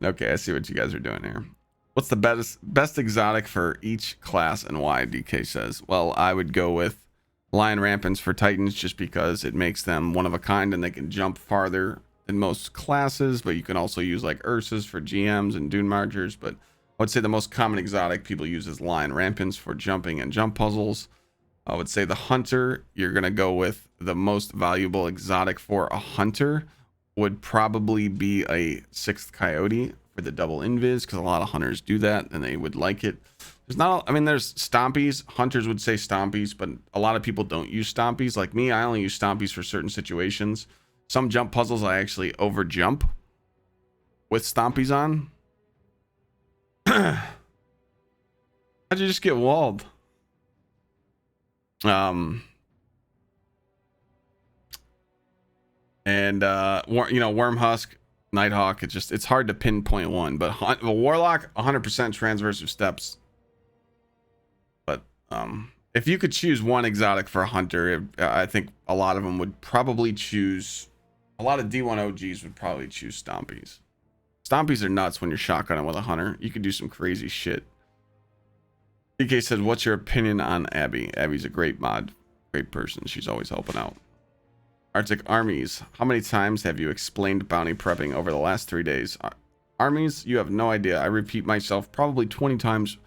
Okay, I see what you guys are doing here. What's the best exotic for each class and why? DK says. Well, I would go with Lion Rampants for Titans just because it makes them one of a kind and they can jump farther than most classes, but you can also use like Ursas for GMs and Dune Marchers, but I would say the most common exotic people use is Lion Rampants for jumping and jump puzzles. I would say the Hunter, you're going to go with the most valuable exotic for a Hunter would probably be a 6th Coyote for the double invis, because a lot of hunters do that and they would like it. There's Stompies. Hunters would say Stompies, but a lot of people don't use Stompies. Like me, I only use Stompies for certain situations. Some jump puzzles I actually over jump with stompies on. How'd you just get walled? And Worm Husk, Nighthawk, it's hard to pinpoint one, but a Warlock 100% transversive steps. But if you could choose one exotic for a hunter, I think a lot of them would probably choose, a lot of D1 OGs would probably choose Stompies. Stompies are nuts when you're shotgunning with a hunter. You could do some crazy shit. DK said, what's your opinion on Abby? Abby's a great mod, great person. She's always helping out. Arctic Armies, how many times have you explained bounty prepping over the last 3 days? Armies, you have no idea. I repeat myself probably 20 times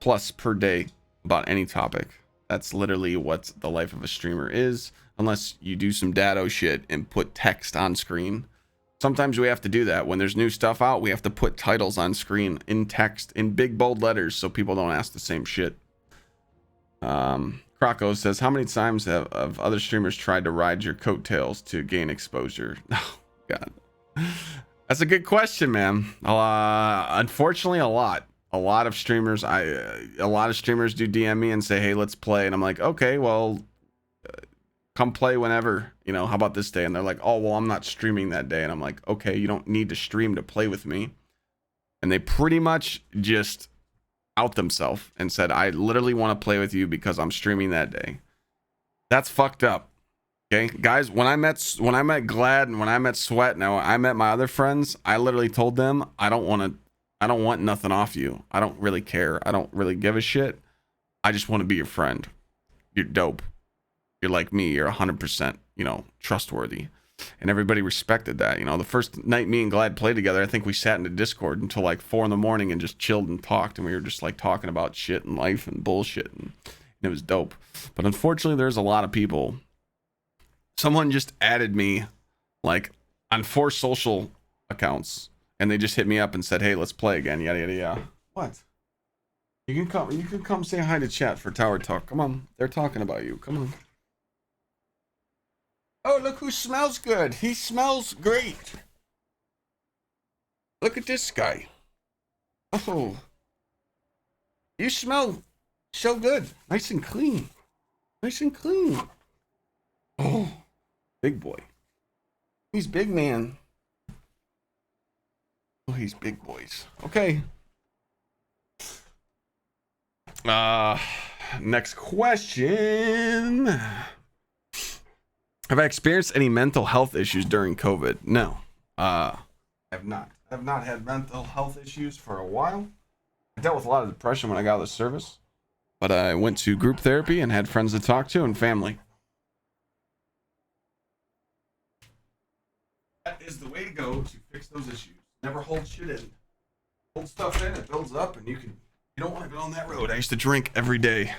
plus per day about any topic. That's literally what the life of a streamer is, unless you do some dado shit and put text on screen. Sometimes we have to do that. When there's new stuff out, we have to put titles on screen in text in big bold letters so people don't ask the same shit. Croco says, how many times have other streamers tried to ride your coattails to gain exposure? Oh, God. That's a good question, man. Unfortunately, a lot of streamers, a lot of streamers do DM me and say, hey, let's play. And I'm like, okay, well, come play whenever, how about this day? And they're like, oh, well, I'm not streaming that day. And I'm like, okay, you don't need to stream to play with me. And they pretty much just out themselves and said, I literally want to play with you because I'm streaming that day. That's fucked up. Okay, guys, when I met Glad and when I met Sweat, now I met my other friends, I literally told them, I don't want nothing off you. I don't really care. I don't really give a shit. I just want to be your friend. You're dope. You're like me. You're 100%, trustworthy. And everybody respected that. The first night me and Glad played together, I think we sat in the Discord until like 4 a.m. and just chilled and talked. And we were just like talking about shit and life and bullshit. And it was dope. But unfortunately, there's a lot of people. Someone just added me like on 4 social accounts. And they just hit me up and said, hey, let's play again. Yada, yada, yada. What? You can come say hi to chat for Tower Talk. Come on. They're talking about you. Come on. Oh, look who smells good. He smells great. Look at this guy. Oh. You smell so good. Nice and clean. Nice and clean. Oh. Big boy. He's big, man. Oh, he's big boys. Okay. Next question. Have I experienced any mental health issues during COVID? No. I have not. I have not had mental health issues for a while. I dealt with a lot of depression when I got out of the service. But I went to group therapy and had friends to talk to and family. That is the way to go to fix those issues. Never hold shit in. Hold stuff in, it builds up, and you don't want to go on that road. I used to drink every day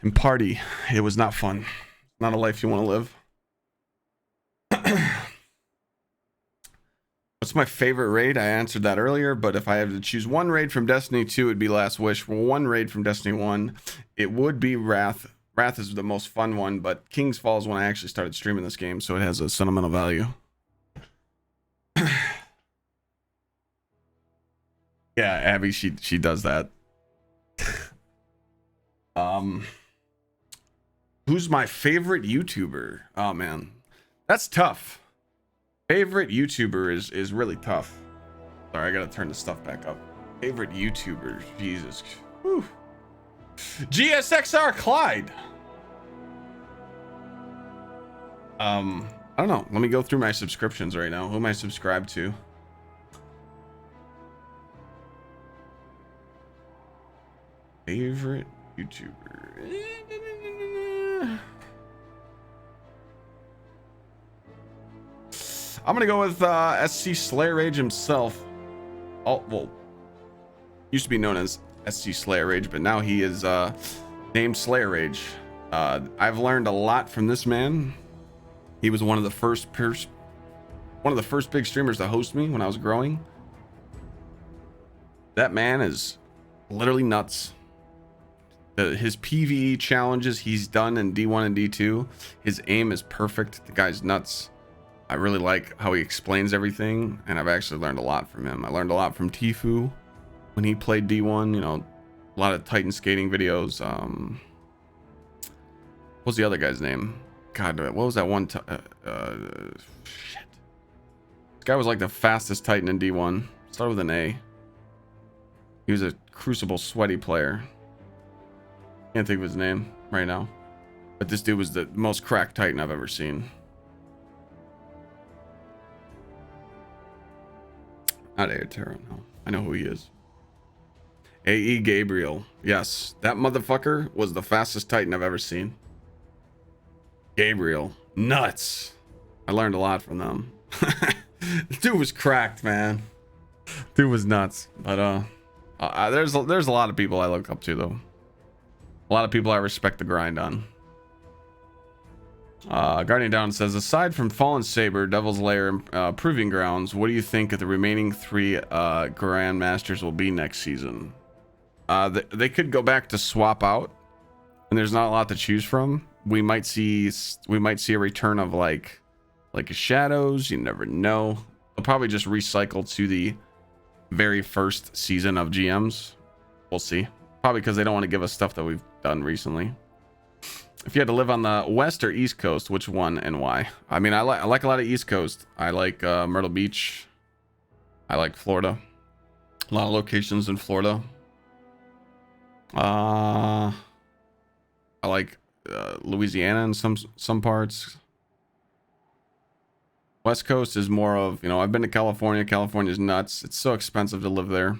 and party. It was not fun. Not a life you want to live. What's my favorite raid? I answered that earlier, but if I had to choose one raid from Destiny 2, it'd be Last Wish. One raid from Destiny 1, it would be Wrath. Wrath is the most fun one, but King's Fall is when I actually started streaming this game, so it has a sentimental value. Yeah, Abby, she does that. Who's my favorite YouTuber? Oh man, that's tough. Favorite YouTuber is really tough. Sorry, I gotta turn the stuff back up. Favorite YouTuber, Jesus. Whew. GsxrClyde. I don't know. Let me go through my subscriptions right now. Who am I subscribed to? Favorite YouTuber. I'm gonna go with SC Slayer Rage himself. Oh, well, used to be known as SC Slayer Rage, but now he is named Slayer Rage. I've learned a lot from this man. He was one of the first big streamers to host me when I was growing. That man is literally nuts. His PvE challenges he's done in D1 and D2, his aim is perfect. The guy's nuts. I really like how he explains everything, and I've actually learned a lot from him. I learned a lot from Tfue when he played D1, you know, a lot of Titan skating videos. What's the other guy's name? God, what was that one? Shit. This guy was like the fastest Titan in D1. Started with an A. He was a Crucible sweaty player. Can't think of his name right now. But this dude was the most cracked Titan I've ever seen. Not Aetera, no. I know who he is. AE Gabriel. Yes, that motherfucker was the fastest Titan I've ever seen. Gabriel. Nuts. I learned a lot from them. This dude was cracked, man. Dude was nuts. But there's a lot of people I look up to, though. A lot of people I respect the grind on. Guardian Down says, aside from Fallen Saber, Devil's Lair, and Proving Grounds, what do you think of the remaining 3 Grandmasters will be next season? They could go back to swap out, and there's not a lot to choose from. We might see a return of like a Shadows. You never know. They'll probably just recycle to the very first season of GMs. We'll see. Probably because they don't want to give us stuff that we've done recently. If you had to live on the West or East Coast, which one and why? I mean, I like a lot of East Coast. I like Myrtle Beach. I like Florida. A lot of locations in Florida. I like Louisiana in some parts. West Coast is more of, you know, I've been to California. California's nuts. It's so expensive to live there.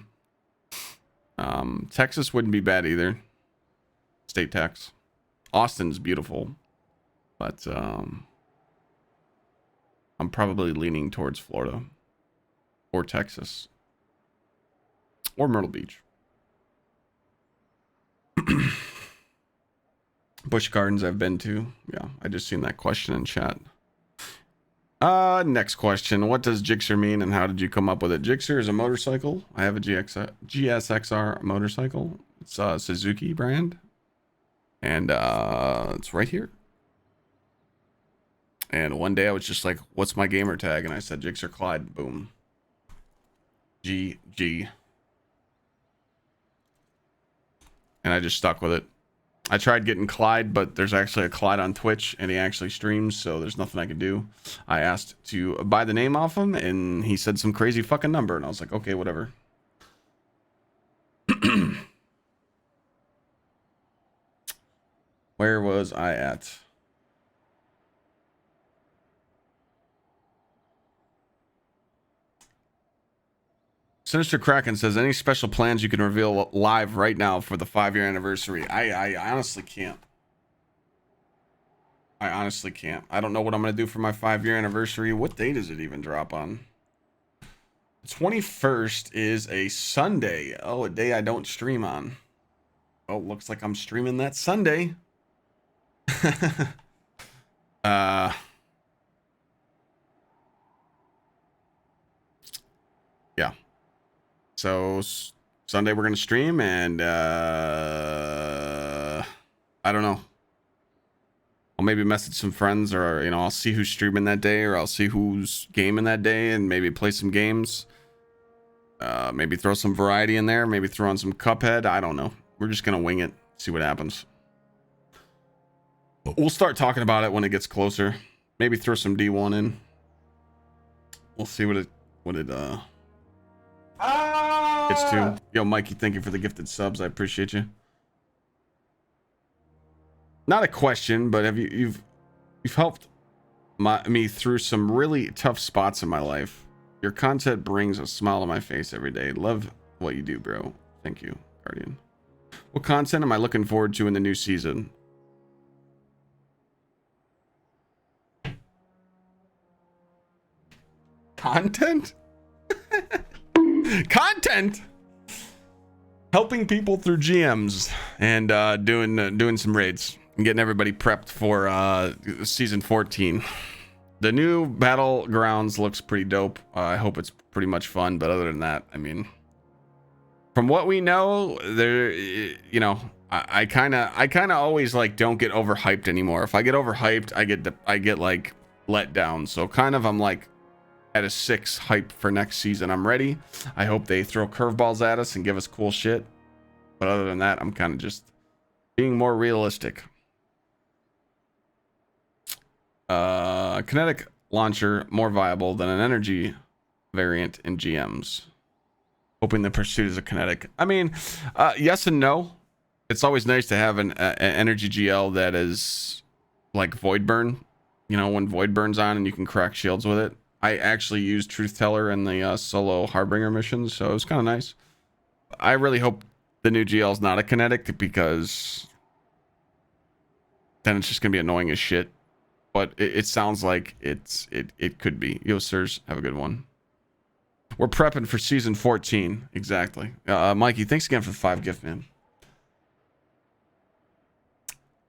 Texas wouldn't be bad either. State tax. Austin's beautiful, but I'm probably leaning towards Florida or Texas or Myrtle Beach. Busch Gardens I've been to. Yeah, I just seen that question in chat. Next question. What does GsxrClyde mean and how did you come up with it? GsxrClyde is a motorcycle. I have a GsxR motorcycle. It's a Suzuki brand. And it's right here. And one day I was just like, what's my gamer tag? And I said GsxrClyde. Boom. GG. And I just stuck with it. I tried getting Clyde, but there's actually a Clyde on Twitch and he actually streams, so there's nothing I could do. I asked to buy the name off him and he said some crazy fucking number and I was like, okay, whatever. Where was I at? Sinister Kraken says, any special plans you can reveal live right now for the 5-year anniversary? I honestly can't. I honestly can't. I don't know what I'm going to do for my 5-year anniversary. What day does it even drop on? The 21st is a Sunday. Oh, a day I don't stream on. Oh, looks like I'm streaming that Sunday. Yeah. So Sunday we're gonna stream and I don't know. I'll maybe message some friends or you know I'll see who's streaming that day or I'll see who's gaming that day and maybe play some games. Maybe throw some variety in there. Maybe throw on some Cuphead. I don't know. We're just gonna wing it. See what happens. We'll start talking about it when it gets closer. Maybe throw some D1 in. We'll see what it gets to. Yo, Mikey, thank you for the gifted subs. I appreciate you. Not a question, but you've helped me through some really tough spots in my life. Your content brings a smile on my face every day. Love what you do, bro. Thank you, Guardian. What content am I looking forward to in the new season? Content? Content? Helping people through GMs and doing some raids and getting everybody prepped for season 14. The new battlegrounds looks pretty dope. I hope it's pretty much fun, but other than that, I mean, from what we know, there, you know, I kind of always like don't get overhyped anymore. If I get overhyped, I get like let down. So kind of I'm like at a 6 hype for next season. I'm ready. I hope they throw curveballs at us and give us cool shit. But other than that, I'm kind of just being more realistic. Kinetic launcher more viable than an energy variant in GMs. Hoping the pursuit is a kinetic. I mean, yes and no. It's always nice to have an energy GL that is like void burn. You know, when void burns on and you can crack shields with it. I actually used Truth Teller in the solo Harbinger missions, so it was kind of nice. I really hope the new GL is not a kinetic, because then it's just gonna be annoying as shit. But it sounds like it could be. Yo, sirs, have a good one. We're prepping for season 14. Exactly. Mikey, thanks again for the 5 gift, man.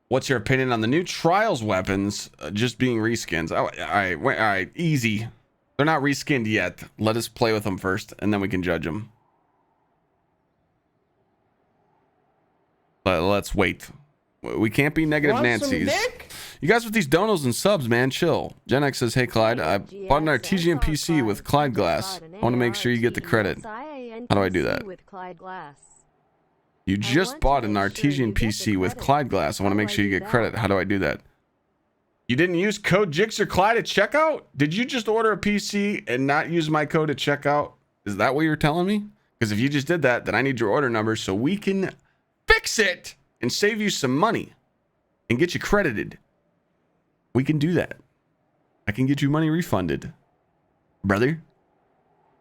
What's your opinion on the new Trials weapons just being reskins? Oh, all right, easy. They're not reskinned yet. Let us play with them first, and then we can judge them. Let's wait. We can't be negative Nancy's. You guys with these donos and subs, man, chill. Gen X says, hey, Clyde, I bought an Artesian PC with Clyde Glass. I want to make sure you get the credit. How do I do that? You just bought an Artesian PC with Clyde Glass. I want to make sure you get credit. How do I do that? You didn't use code GsxrClyde at checkout? Did you just order a PC and not use my code at checkout? Is that what you're telling me? Because if you just did that, then I need your order number so we can fix it and save you some money and get you credited. We can do that. I can get you money refunded, brother.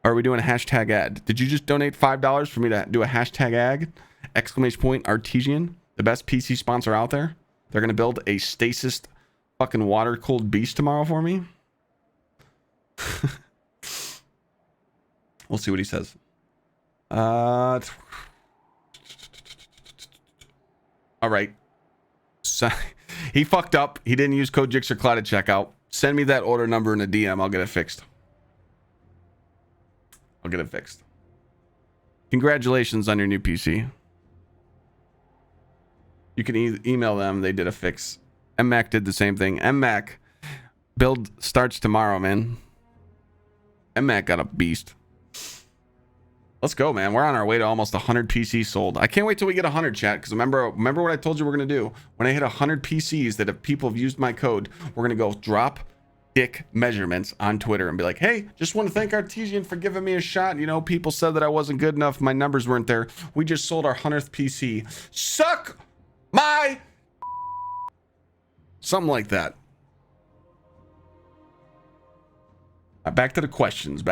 Or are we doing a hashtag ad? Did you just donate $5 for me to do a hashtag ad? Exclamation point Artesian, the best PC sponsor out there. They're gonna build a stasis fucking water cooled beast tomorrow for me. We'll see what he says. All right. So, he fucked up. He didn't use code GsxrClyde at checkout. Send me that order number in a DM. I'll get it fixed. I'll get it fixed. Congratulations on your new PC. You can email them. They did a fix. MMAC did the same thing. MMAC build starts tomorrow, man. MMAC got a beast. Let's go, man. We're on our way to almost 100 PCs sold. I can't wait till we get 100, chat, because remember what I told you we're going to do? When I hit 100 PCs that if people have used my code, we're going to go drop dick measurements on Twitter and be like, hey, just want to thank Artesian for giving me a shot. You know, people said that I wasn't good enough. My numbers weren't there. We just sold our 100th PC. Suck my... Something like that. Back to the questions.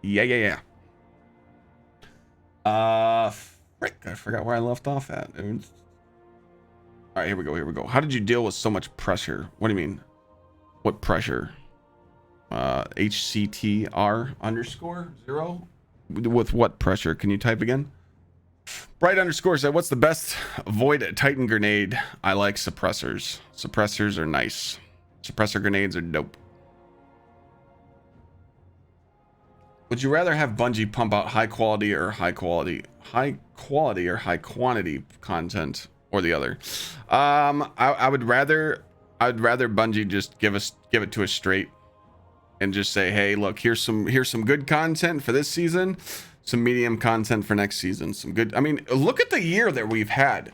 Yeah. Frick, I forgot where I left off at. All right, here we go. How did you deal with so much pressure? What do you mean? What pressure? HCTR_0? With what pressure? Can you type again? Bright underscore said, what's the best Void Titan grenade? I like suppressors. Suppressors are nice. Suppressor grenades are dope. Would you rather have Bungie pump out high quality or high quantity content, or the other? I would rather Bungie just give it to us straight and just say, hey, look, here's some good content for this season, some medium content for next season, some good. I mean, look at the year that we've had.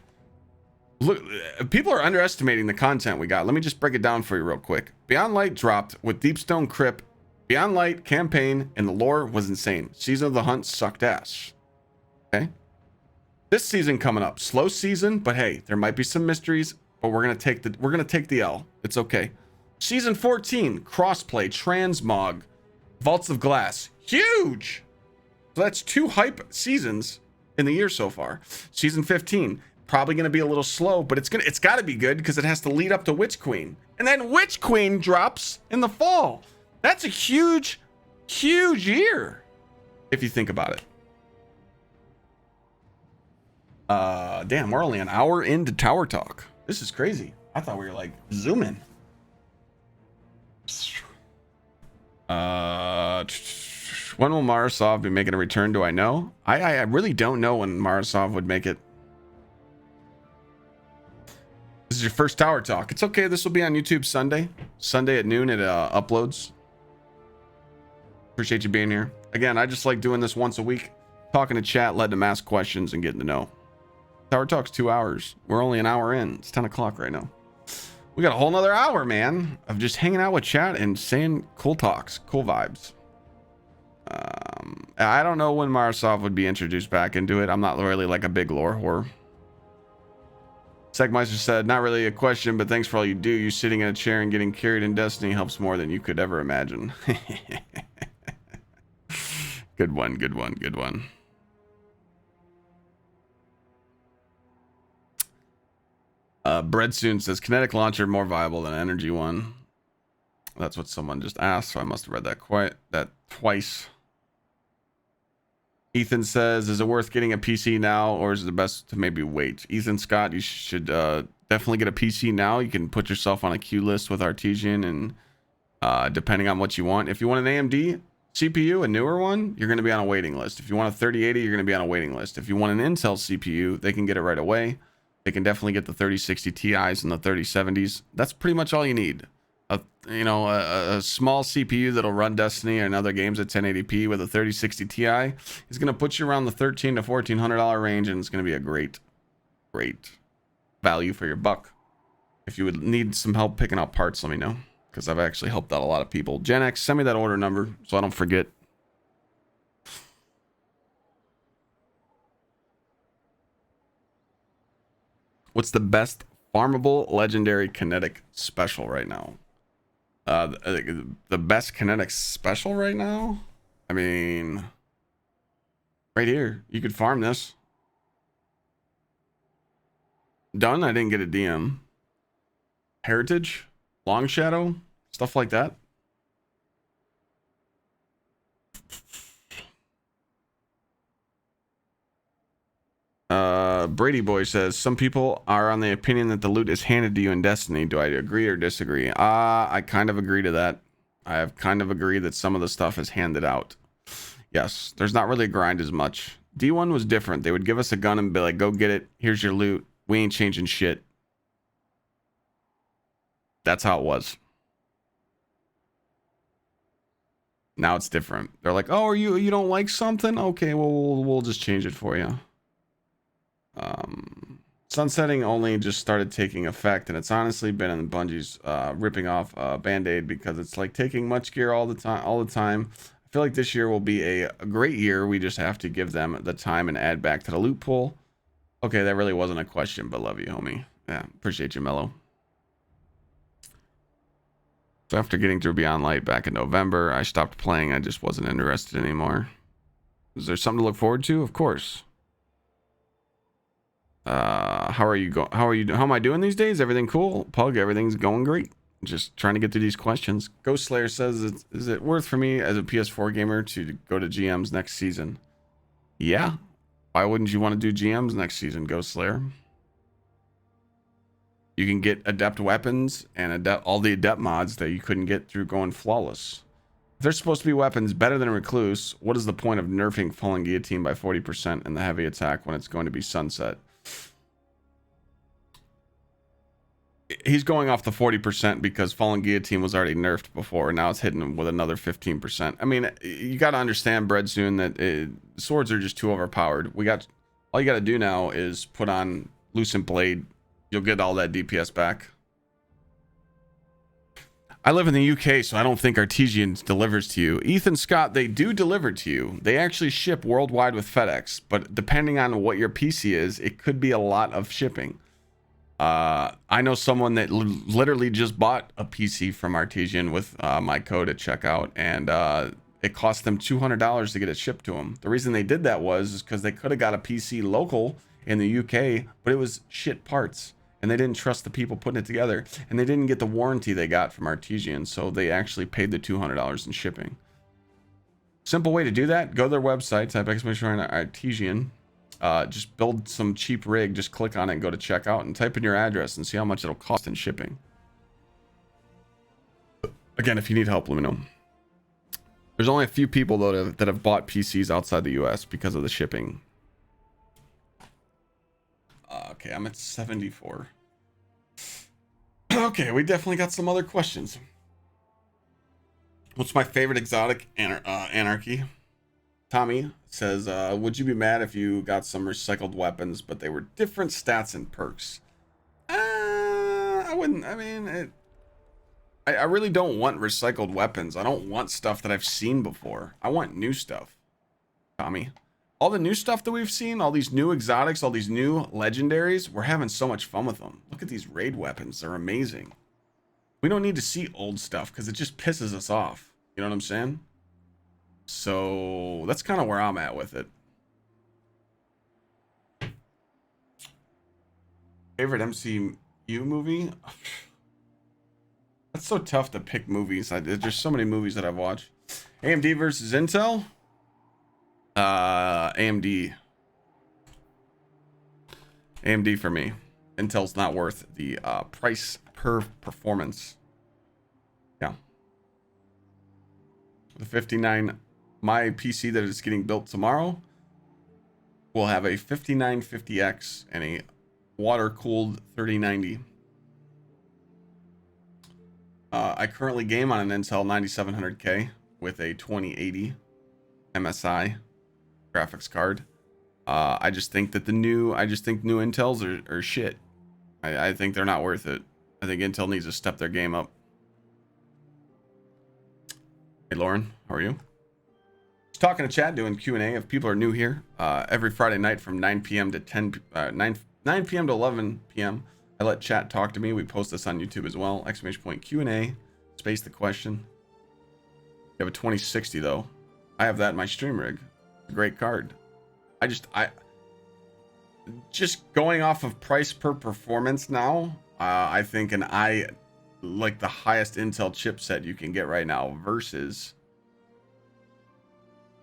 Look, people are underestimating the content we got. Let me just break it down for you real quick. Beyond Light dropped with Deepstone Crypt. Beyond Light campaign and the lore was insane. Season of the Hunt sucked ass. Okay. This season coming up, slow season, but hey, there might be some mysteries, but we're gonna take the L. It's okay. Season 14, crossplay, transmog, Vaults of Glass, huge. So that's 2 hype seasons in the year so far. Season 15, probably gonna be a little slow, but it's got to be good because it has to lead up to Witch Queen, and then Witch Queen drops in the fall. That's a huge year if you think about it. Damn, we're only an hour into Tower Talk. This is crazy. I thought we were like zooming. When will Marasov be making a return? Do I know? I really don't know when Marasov would make it. is your first Tower Talk. It's okay. This will be on YouTube Sunday at noon. It uploads. Appreciate you being here. Again, I just like doing this once a week, talking to chat, letting them ask questions, and getting to know. Tower Talk's 2 hours. We're only an hour in. It's 10 o'clock right now. We got a whole nother hour, man, of just hanging out with chat and saying cool talks, cool vibes. I don't know when Microsoft would be introduced back into it. I'm not really like a big lore whore. Segmeister said, not really a question, but thanks for all you do. You sitting in a chair and getting carried in Destiny helps more than you could ever imagine. Good one, good one, good one. Breadsoon says, Kinetic launcher more viable than Energy one. That's what someone just asked, so I must have read that twice. Ethan says, is it worth getting a PC now, or is it the best to maybe wait? Ethan Scott, you should definitely get a PC now. You can put yourself on a queue list with Artesian, and depending on what you want. If you want an AMD CPU, a newer one, you're going to be on a waiting list. If you want a 3080, you're going to be on a waiting list. If you want an Intel CPU, they can get it right away. They can definitely get the 3060 Ti's and the 3070s. That's pretty much all you need. A small CPU that'll run Destiny and other games at 1080p with a 3060 Ti is going to put you around the $1,300 to $1,400 range, and it's going to be a great value for your buck. If you would need some help picking out parts, let me know, because I've actually helped out a lot of people. Gen X, send me that order number so I don't forget. What's the best farmable legendary Kinetic special right now? The best Kinetic special right now? I mean, right here. You could farm this. Done. I didn't get a DM. Heritage, Long Shadow, stuff like that. Brady Boy says, some people are on the opinion that the loot is handed to you in Destiny. Do I agree or disagree? I kind of agree to that. I have kind of agreed that some of the stuff is handed out. Yes, there's not really a grind as much. D1 was different. They would give us a gun and be like, go get it. Here's your loot. We ain't changing shit. That's how it was. Now it's different. They're like, oh, you don't like something? Okay, well, we'll just change it for you. Sunsetting only just started taking effect, and it's honestly been in Bungie's ripping off Band-Aid, because it's like taking much gear all the time. I feel like this year will be a great year. We just have to give them the time and add back to the loot pool. Okay, that really wasn't a question, but love you, homie. Yeah, appreciate you, Mello. So after getting through Beyond Light back in November, I stopped playing. I just wasn't interested anymore. Is there something to look forward to? Of course. How am I doing these days? Everything cool? Pug, everything's going great. Just trying to get through these questions. Ghost Slayer says, is it worth for me as a PS4 gamer to go to GMs next season? Yeah. Why wouldn't you want to do GMs next season, Ghost Slayer? You can get adept weapons and all the adept mods that you couldn't get through going flawless. If they're supposed to be weapons better than Recluse, what is the point of nerfing Fallen Guillotine by 40% in the heavy attack when it's going to be Sunset? He's going off the 40% because Fallen Guillotine was already nerfed before. Now it's hitting him with another 15%. I mean, you got to understand, Breadsoon, that swords are just too overpowered. All you got to do now is put on Lucent Blade. You'll get all that DPS back. I live in the UK, so I don't think Artesian delivers to you. Ethan Scott, they do deliver to you. They actually ship worldwide with FedEx, but depending on what your PC is, it could be a lot of shipping. I know someone that literally just bought a PC from Artesian with my code at checkout, and it cost them $200 to get it shipped to them. The reason they did that was because they could have got a PC local in the UK, but it was shit parts, and they didn't trust the people putting it together, and they didn't get the warranty they got from Artesian, so they actually paid the $200 in shipping. Simple way to do that: go to their website, type !Artesian. Just build some cheap rig, just click on it and go to checkout and type in your address and see how much it'll cost in shipping. Again, if you need help, let me know. There's only a few people though that have bought PCs outside the US because of the shipping. Okay, I'm at 74. Okay, we definitely got some other questions. What's my favorite exotic anarchy? Tommy says, would you be mad if you got some recycled weapons, but they were different stats and perks? I wouldn't. I mean, I really don't want recycled weapons. I don't want stuff that I've seen before. I want new stuff, Tommy. All the new stuff that we've seen, all these new exotics, all these new legendaries, we're having so much fun with them. Look at these raid weapons. They're amazing. We don't need to see old stuff because it just pisses us off. You know what I'm saying? So that's kind of where I'm at with it. Favorite MCU movie? That's so tough to pick movies. There's so many movies that I've watched. AMD versus Intel? AMD. AMD for me. Intel's not worth the price per performance. Yeah. The 59, my PC that is getting built tomorrow will have a 5950X and a water-cooled 3090. I currently game on an Intel 9700K with a 2080 MSI graphics card. I just think that new Intels are shit. I think they're not worth it. I think Intel needs to step their game up. Hey Lauren, how are you? Just talking to chat, doing Q&A. If people are new here, every Friday night from 9 p.m. to 9 p.m. to 11 p.m. I let chat talk to me. We post this on YouTube as well. ! Q&A, space the question. You have a 2060 though. I have that in my stream rig. It's a great card. I just going off of price per performance now, I think like the highest Intel chipset you can get right now versus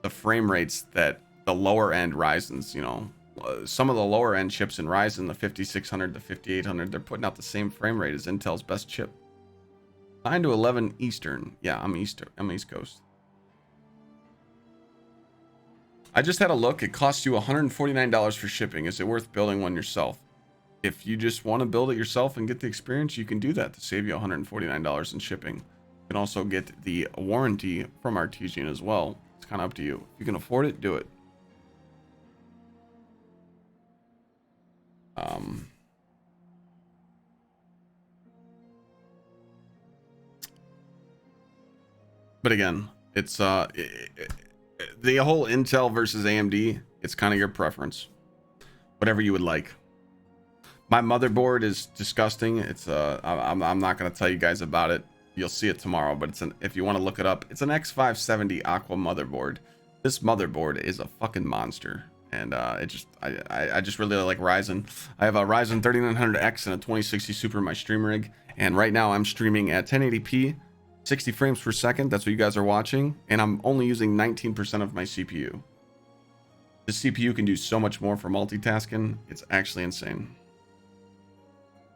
the frame rates that the lower end Ryzen's, you know, some of the lower end chips in Ryzen, the 5600, the 5800, they're putting out the same frame rate as Intel's best chip. 9 to 11 Eastern. Yeah, I'm East Coast. I just had a look. It costs you $149 for shipping. Is it worth building one yourself? If you just want to build it yourself and get the experience, you can do that to save you $149 in shipping. You can also get the warranty from Artesian as well. It's kind of up to you. If you can afford it, do it. But again, it's the whole Intel versus AMD, it's kind of your preference. Whatever you would like. My motherboard is disgusting. It's I'm not going to tell you guys about it. You'll see it tomorrow, but if you want to look it up, it's an X570 Aqua motherboard. This motherboard is a fucking monster. And I just really like Ryzen. I have a Ryzen 3900X and a 2060 Super in my stream rig. And right now I'm streaming at 1080p, 60 frames per second. That's what you guys are watching. And I'm only using 19% of my CPU. The CPU can do so much more for multitasking. It's actually insane.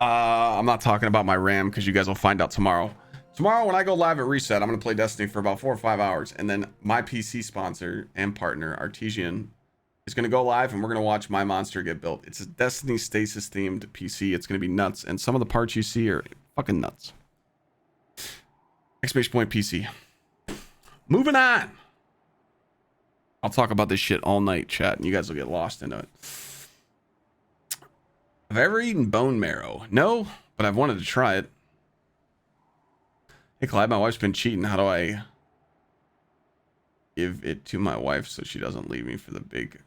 I'm not talking about my RAM because you guys will find out tomorrow. Tomorrow when I go live at Reset, I'm going to play Destiny for about 4 or 5 hours. And then my PC sponsor and partner, Artesian, is going to go live and we're going to watch my monster get built. It's a Destiny Stasis themed PC. It's going to be nuts. And some of the parts you see are fucking nuts. Exclamation point PC. Moving on. I'll talk about this shit all night, chat, and you guys will get lost into it. Have I ever eaten bone marrow? No, but I've wanted to try it. Hey Clyde, my wife's been cheating. How do I give it to my wife so she doesn't leave me for the big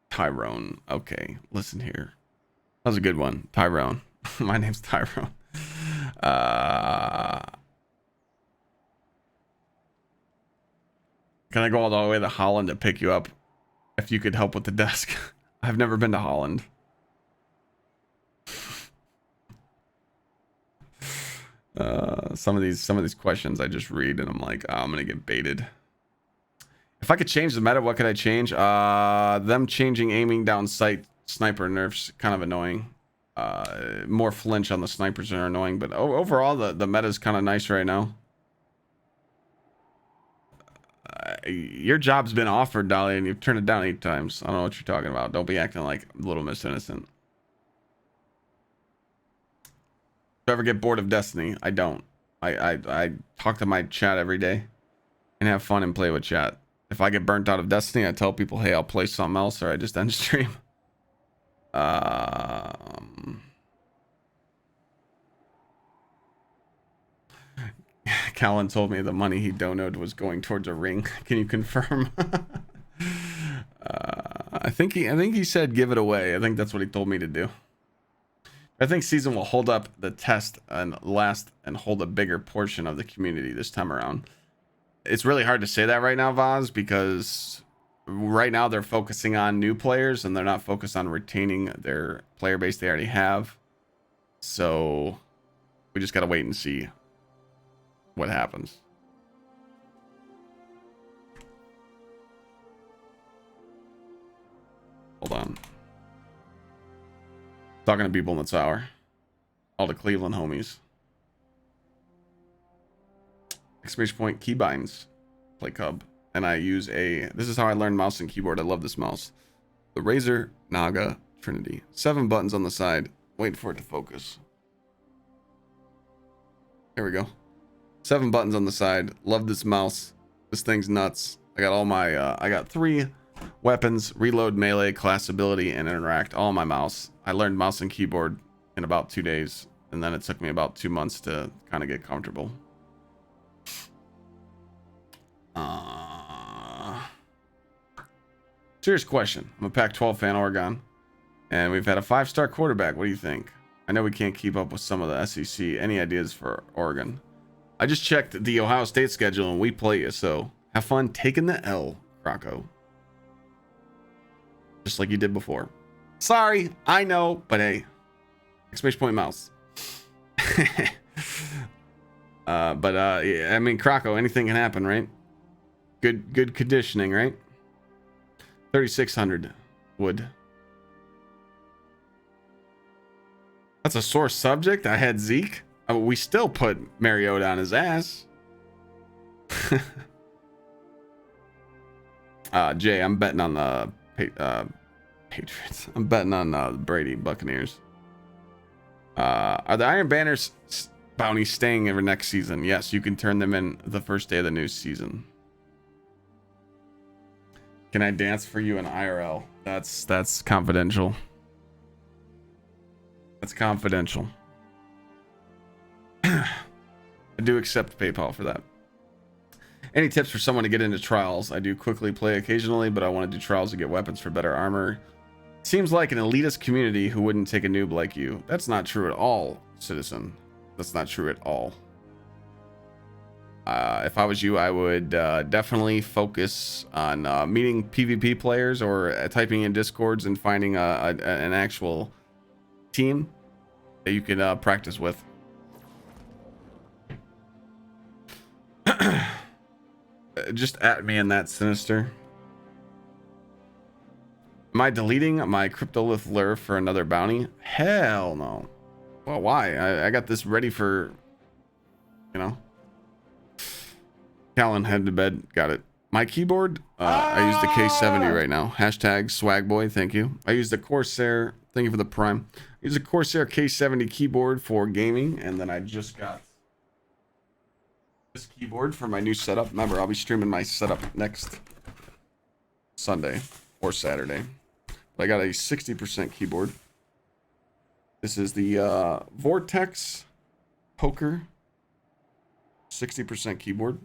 Tyrone? Okay, listen here. That was a good one. Tyrone. My name's Tyrone. Can I go all the way to Holland to pick you up if you could help with the desk? I've never been to Holland. Some of these questions I just read and I'm like, oh, I'm gonna get baited. If I could change the meta, what could I change? Them changing aiming down sight sniper nerfs kind of annoying. More flinch on the snipers are annoying, but overall the meta is kind of nice right now. Your job's been offered, Dolly, and you've turned it down 8 times. I don't know what you're talking about. Don't be acting like Little Miss Innocent. Do I ever get bored of Destiny? I don't. I talk to my chat every day and have fun and play with chat. If I get burnt out of Destiny, I tell people, hey, I'll play something else, or I just end stream. Callan told me the money he donated was going towards a ring. Can you confirm? I think he said give it away. I think that's what he told me to do. I think season will hold up the test and last and hold a bigger portion of the community this time around. It's really hard to say that right now, Vaz, because right now they're focusing on new players and they're not focused on retaining their player base they already have. So we just got to wait and see what happens. Hold on. Talking to people in the tower. All the Cleveland homies. Exclamation point keybinds. Play Cub. And I use this is how I learned mouse and keyboard. I love this mouse. The Razer Naga Trinity. 7 buttons on the side. Wait for it to focus. There we go. 7 buttons on the side. Love this mouse. This thing's nuts. I got all my I got 3 weapons: reload, melee, class ability, and interact. All on my mouse. I learned mouse and keyboard in about 2 days, and then it took me about 2 months to kind of get comfortable. Serious question. I'm a Pac-12 fan, Oregon, and we've had a 5-star quarterback. What do you think? I know we can't keep up with some of the SEC. Any ideas for Oregon? I just checked the Ohio State schedule, and we play you, so have fun taking the L, Croco. Just like you did before. Sorry, I know, but hey. Exclamation point mouse. Yeah, I mean, Croco, anything can happen, right? Good conditioning, right? 3,600 wood. That's a sore subject. I had Zeke. We still put Mariota on his ass. Jay, I'm betting on the Patriots. I'm betting on the Brady Buccaneers. Are the Iron Banners bounties staying every next season? Yes, you can turn them in the first day of the new season. Can I dance for you in IRL? That's confidential. That's confidential. I do accept PayPal for that. Any tips for someone to get into trials? I do quickly play occasionally, but I want to do trials to get weapons for better armor. Seems like an elitist community who wouldn't take a noob like you. That's not true at all, citizen. That's not true at all. If I was you, I would definitely focus on meeting PvP players or typing in Discords and finding an actual team that you can practice with. Just at me in that, Sinister. Am I deleting my Cryptolith lure for another bounty? Hell no. Well, why? I got this ready for, you know. Callan, head to bed. Got it. My keyboard, I use the K70 right now. Hashtag swagboy, thank you. I use the Corsair, thank you for the prime. I use the Corsair K70 keyboard for gaming, and then I just got this keyboard for my new setup. Remember, I'll be streaming my setup next Sunday or Saturday. But I got a 60% keyboard. This is the Vortex Poker 60% keyboard.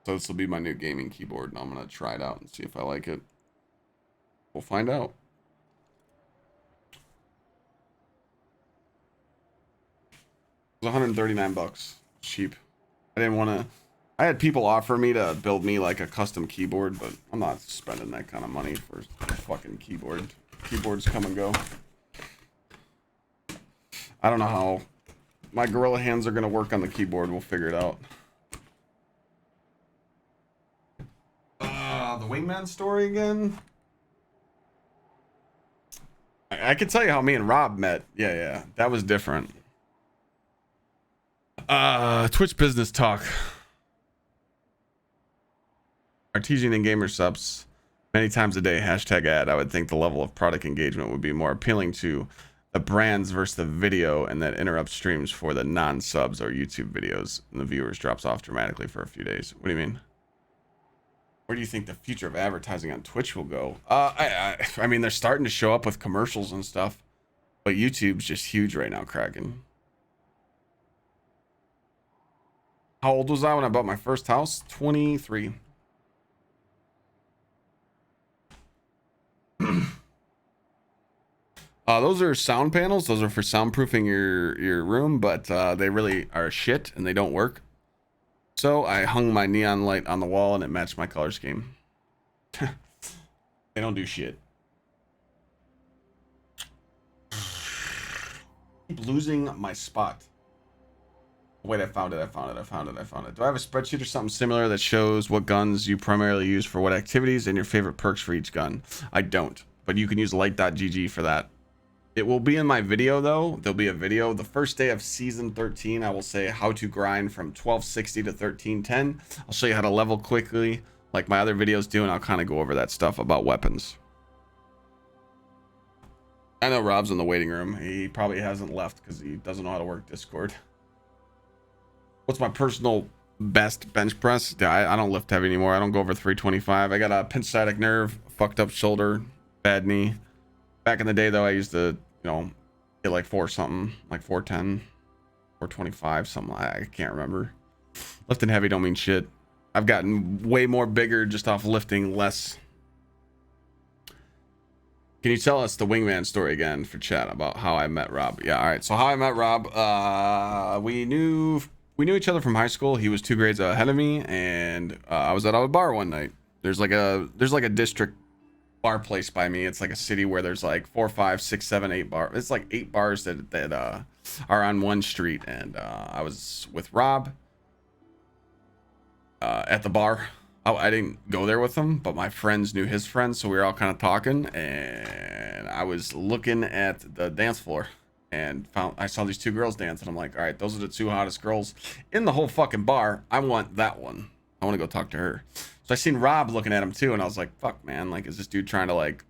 So this will be my new gaming keyboard, and I'm going to try it out and see if I like it. We'll find out. It was 139 bucks. Cheap. I didn't want to... I had people offer me to build me like a custom keyboard, but I'm not spending that kind of money for a fucking keyboard. Keyboards come and go. I don't know how my gorilla hands are going to work on the keyboard. We'll figure it out. The Wingman story again? I could tell you how me and Rob met. Yeah. That was different. Twitch business talk. Artesian and gamer subs many times a day. Hashtag ad. I would think the level of product engagement would be more appealing to the brands versus the video, and that interrupts streams for the non-subs or YouTube videos, and the viewers drops off dramatically for a few days. What do you mean? Where do you think the future of advertising on Twitch will go? I mean, they're starting to show up with commercials and stuff, but YouTube's just huge right now, Kraken. How old was I when I bought my first house? 23. Those are sound panels. Those are for soundproofing your room, but they really are shit and they don't work. So I hung my neon light on the wall and it matched my color scheme. They don't do shit. Keep losing my spot. Wait, I found it. Do I have a spreadsheet or something similar that shows what guns you primarily use for what activities and your favorite perks for each gun? I don't, but you can use light.gg for that. It will be in my video though. There'll be a video the first day of season 13. I will say how to grind from 1260 to 1310. I'll show you how to level quickly like my other videos do, and I'll kind of go over that stuff about weapons. I know Rob's in the waiting room. He probably hasn't left because he doesn't know how to work Discord. What's my personal best bench press? I don't lift heavy anymore. I don't go over 325. I got a pinched sciatic nerve, fucked up shoulder, bad knee. Back in the day though, I used to, you know, get like 4 something, like 410, 425, something. I can't remember. Lifting heavy don't mean shit. I've gotten way more bigger just off lifting less. Can you tell us the wingman story again for chat about how I met Rob? Yeah, all right. So how I met Rob, we knew each other from high school. He was 2 grades ahead of me, and I was at a bar one night. There's like a district bar place by me. It's like a city where there's like 4, 5, 6, 7, 8 bars. It's like 8 bars that are on one street, and I was with Rob at the bar. I didn't go there with him, but my friends knew his friends, so we were all kind of talking, and I was looking at the dance floor and I saw these 2 girls dance, and I'm like, all right, those are the 2 hottest girls in the whole fucking bar. I want that one. I want to go talk to her. So I seen Rob looking at him too, and I was like, fuck, man, like, is this dude trying to, like,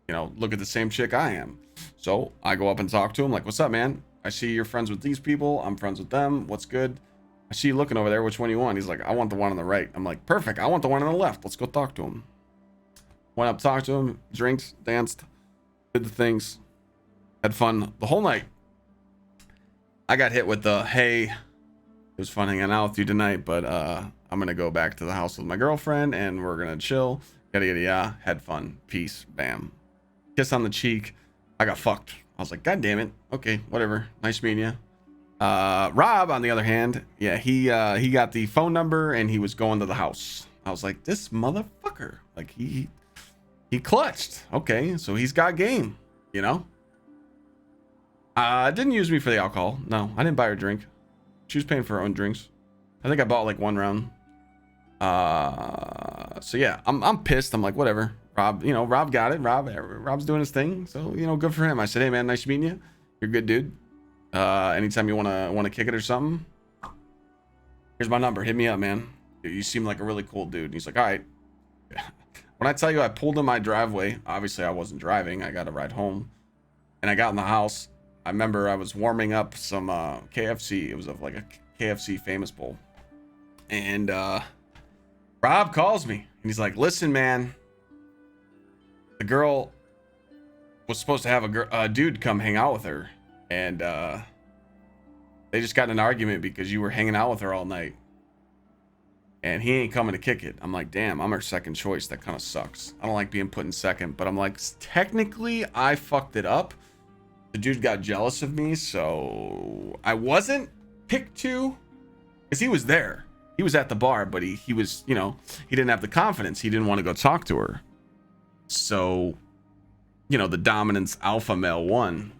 you know, look at the same chick I am? So I go up and talk to him, like, what's up, man? I see you're friends with these people. I'm friends with them. What's good? I see you looking over there. Which one you want? He's like, I want the one on the right. I'm like, perfect. I want the one on the left. Let's go talk to him. Went up, talked to him, drinks, danced, did the things, had fun the whole night. I got hit with the, hey, it was fun hanging out with you tonight, but I'm gonna go back to the house with my girlfriend and we're gonna chill. Yada yada yada. Had fun. Peace. Bam. Kiss on the cheek. I got fucked. I was like, God damn it. Okay, whatever. Nice meeting you. Rob, on the other hand, yeah, he got the phone number and he was going to the house. I was like, this motherfucker. Like he clutched. Okay, so he's got game, you know? Didn't use me for the alcohol. No, I didn't buy her a drink. She was paying for her own drinks. I think I bought like 1 round. So yeah, I'm pissed. I'm like, whatever. Rob, you know, Rob got it. Rob's doing his thing. So, you know, good for him. I said, hey man, nice meeting you. You're a good dude. Anytime you wanna kick it or something, here's my number. Hit me up, man. You seem like a really cool dude. And he's like, all right. When I tell you I pulled in my driveway, obviously I wasn't driving. I got a ride home, and I got in the house. I remember I was warming up some KFC. It was of like a KFC famous bowl. And Rob calls me and he's like, listen, man, the girl was supposed to have a dude come hang out with her. And they just got in an argument because you were hanging out with her all night. And he ain't coming to kick it. I'm like, damn, I'm her second choice. That kind of sucks. I don't like being put in second. But I'm like, technically, I fucked it up. The dude got jealous of me, so I wasn't picked to, because he was there. He was at the bar, but he was, you know, he didn't have the confidence. He didn't want to go talk to her. So, you know, the dominance alpha male won,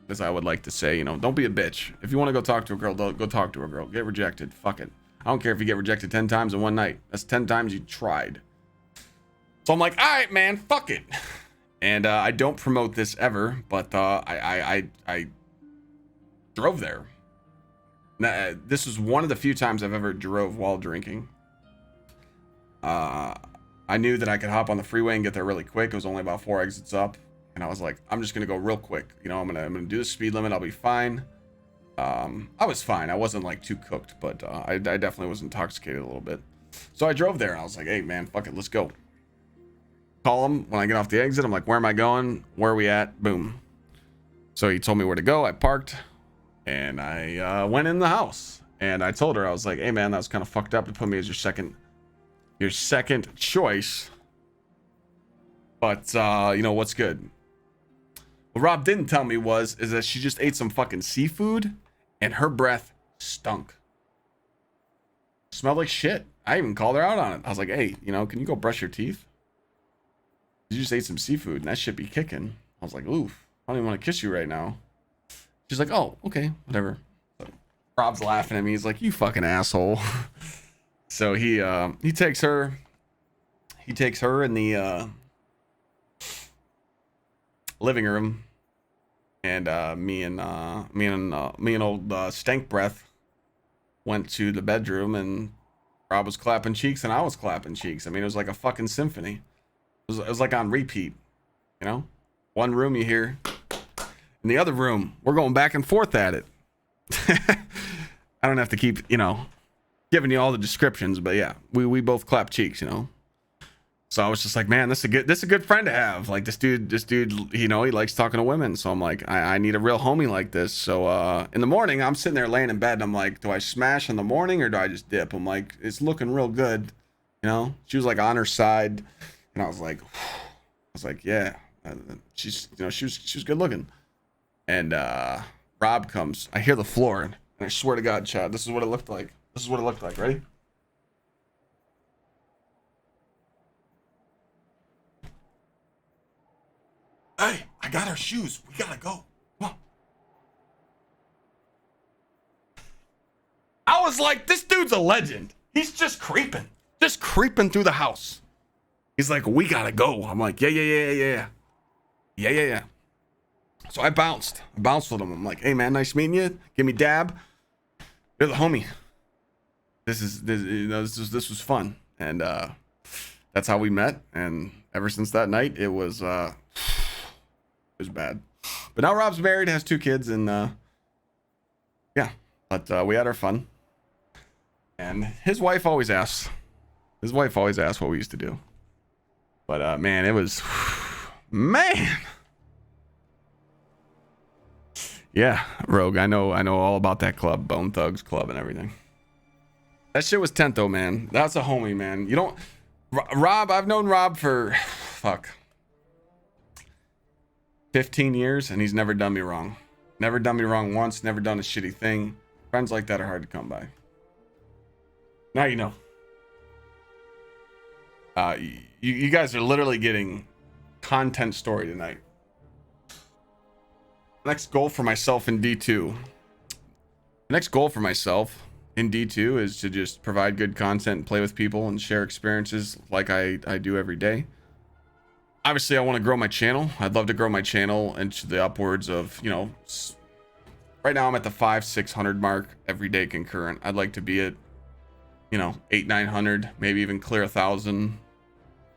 as I would like to say. You know, don't be a bitch. If you want to go talk to a girl, go talk to a girl. Get rejected. Fuck it. I don't care if you get rejected 10 times in one night. That's 10 times you tried. So I'm like, all right, man, fuck it. And I don't promote this ever, but I drove there. Now, this was one of the few times I've ever drove while drinking. I knew that I could hop on the freeway and get there really quick. It was only about 4 exits up. and I was like, I'm just gonna go real quick. You know, I'm gonna do the speed limit. I'll be fine. I was fine. I wasn't like too cooked, but I definitely was intoxicated a little bit. So I drove there and I was like, hey man, fuck it, let's go. Call him when I get off the exit. I'm like, where am I going? Where are we at? Boom. So he told me where to go. I parked and I went in the house and I told her, I was like, hey man, that was kind of fucked up to put me as your second choice. But you know what's good? What Rob didn't tell me is that she just ate some fucking seafood and her breath stunk. Smelled like shit. I even called her out on it. I was like, hey, you know, can you go brush your teeth? You just ate some seafood and that shit be kicking. I was like, oof, I don't even want to kiss you right now. She's like, oh, okay, whatever. So Rob's laughing at me. He's like, you fucking asshole. So he takes her in the living room, and me and old stank breath went to the bedroom, and Rob was clapping cheeks and I was clapping cheeks. I mean, it was like a fucking symphony. It was like on repeat, you know? One room you hear, in the other room we're going back and forth at it. I don't have to keep, you know, giving you all the descriptions, but yeah, we both clap cheeks, you know. So I was just like, man, this is a good friend to have. Like this dude, you know, he likes talking to women. So I'm like, I need a real homie like this. So in the morning, I'm sitting there laying in bed and I'm like, do I smash in the morning or do I just dip? I'm like, it's looking real good, you know. She was like on her side, and I was like, yeah, she's, you know, she was good looking. And Rob comes. I hear the floor, and I swear to God, Chad, this is what it looked like. This is what it looked like. Ready? Hey, I got our shoes. We gotta go. Come on. I was like, this dude's a legend. He's just creeping through the house. He's like, we gotta go. I'm like, yeah. So I bounced with him. I'm like, hey man, nice meeting you. Give me dab. You're the homie. This was fun, and that's how we met. And ever since that night, it was bad. But now Rob's married, has 2 kids, and yeah. But we had our fun. And his wife always asks what we used to do. But man, it was man. Yeah, Rogue. I know all about that club, Bone Thugs Club, and everything. That shit was tent though, man. That's a homie, man. You don't, Rob. I've known Rob for 15 years, and he's never done me wrong. Never done me wrong once. Never done a shitty thing. Friends like that are hard to come by. Now you know. You guys are literally getting content story tonight. Next goal for myself in D2. The next goal for myself in D2 is to just provide good content and play with people and share experiences like I do every day. Obviously, I want to grow my channel. I'd love to grow my channel into the upwards of, you know, right now I'm at the 500-600 mark every day concurrent. I'd like to be at, you know, 800-900, maybe even clear 1,000.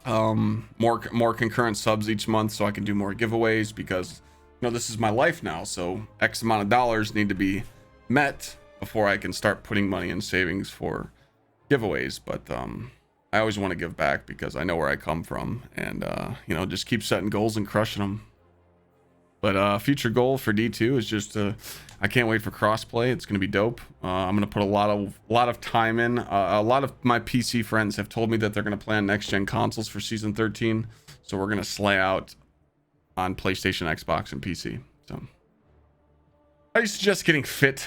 More concurrent subs each month so I can do more giveaways, because you know this is my life now, so X amount of dollars need to be met before I can start putting money in savings for giveaways. But I always want to give back because I know where I come from, and you know, just keep setting goals and crushing them. But future goal for D2 is just I can't wait for crossplay. It's gonna be dope. I'm gonna put a lot of time in. A lot of my PC friends have told me that they're gonna plan next gen consoles for season 13, so we're gonna slay out on PlayStation, Xbox, and PC. So I suggest getting fit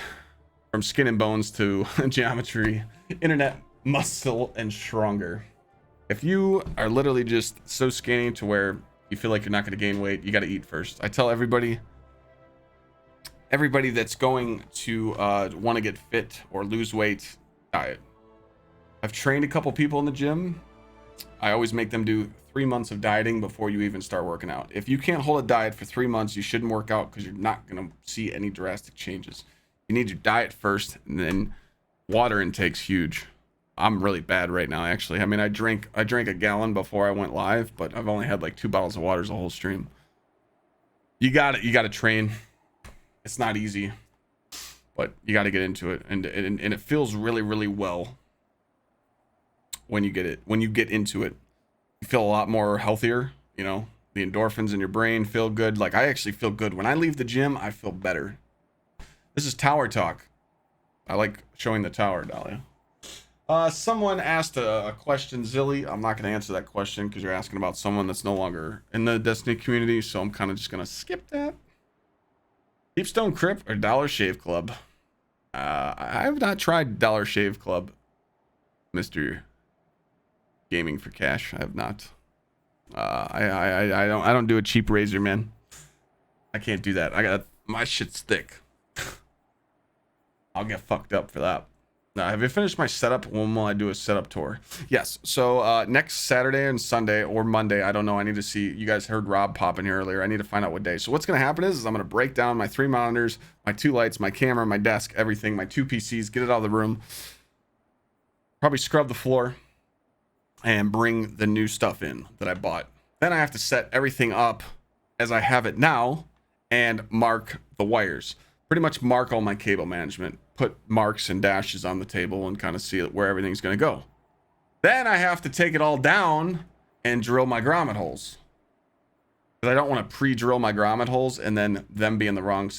from skin and bones to geometry, internet, muscle, and stronger. If you are literally just so skinny to where you feel like you're not going to gain weight, you got to eat first. I tell everybody that's going to want to get fit or lose weight, diet. I've trained a couple people in the gym. I always make them do 3 months of dieting before you even start working out. If you can't hold a diet for 3 months, you shouldn't work out, because you're not going to see any drastic changes. You need your diet first, and then water intake's huge. I'm really bad right now, actually. I mean, I drank a gallon before I went live, but I've only had like 2 bottles of water the whole stream. You got to train. It's not easy, but you got to get into it, and it feels really, really well when you get into it. You feel a lot more healthier, you know. The endorphins in your brain feel good. Like, I actually feel good when I leave the gym. I feel better. This is tower talk. I like showing the tower, Dahlia. Someone asked a question, Zilly. I'm not going to answer that question because you're asking about someone that's no longer in the Destiny community, so I'm kind of just going to skip that. Deepstone Crypt or Dollar Shave Club? I have not tried Dollar Shave Club, Mr. Gaming for Cash. I have not. I don't do a cheap razor, man. I can't do that. My shit's thick. I'll get fucked up for that. Now, have you finished my setup? When will I do a setup tour? Yes. So next Saturday and Sunday or Monday, I don't know. I need to see. You guys heard Rob pop in here earlier. I need to find out what day. So what's going to happen is I'm going to break down my 3 monitors, my 2 lights, my camera, my desk, everything, my 2 PCs, get it out of the room. Probably scrub the floor and bring the new stuff in that I bought. Then I have to set everything up as I have it now and mark the wires. Pretty much mark all my cable management, put marks and dashes on the table and kind of see where everything's going to go. Then I have to take it all down and drill my grommet holes. Because I don't want to pre-drill my grommet holes and then them be in the wrong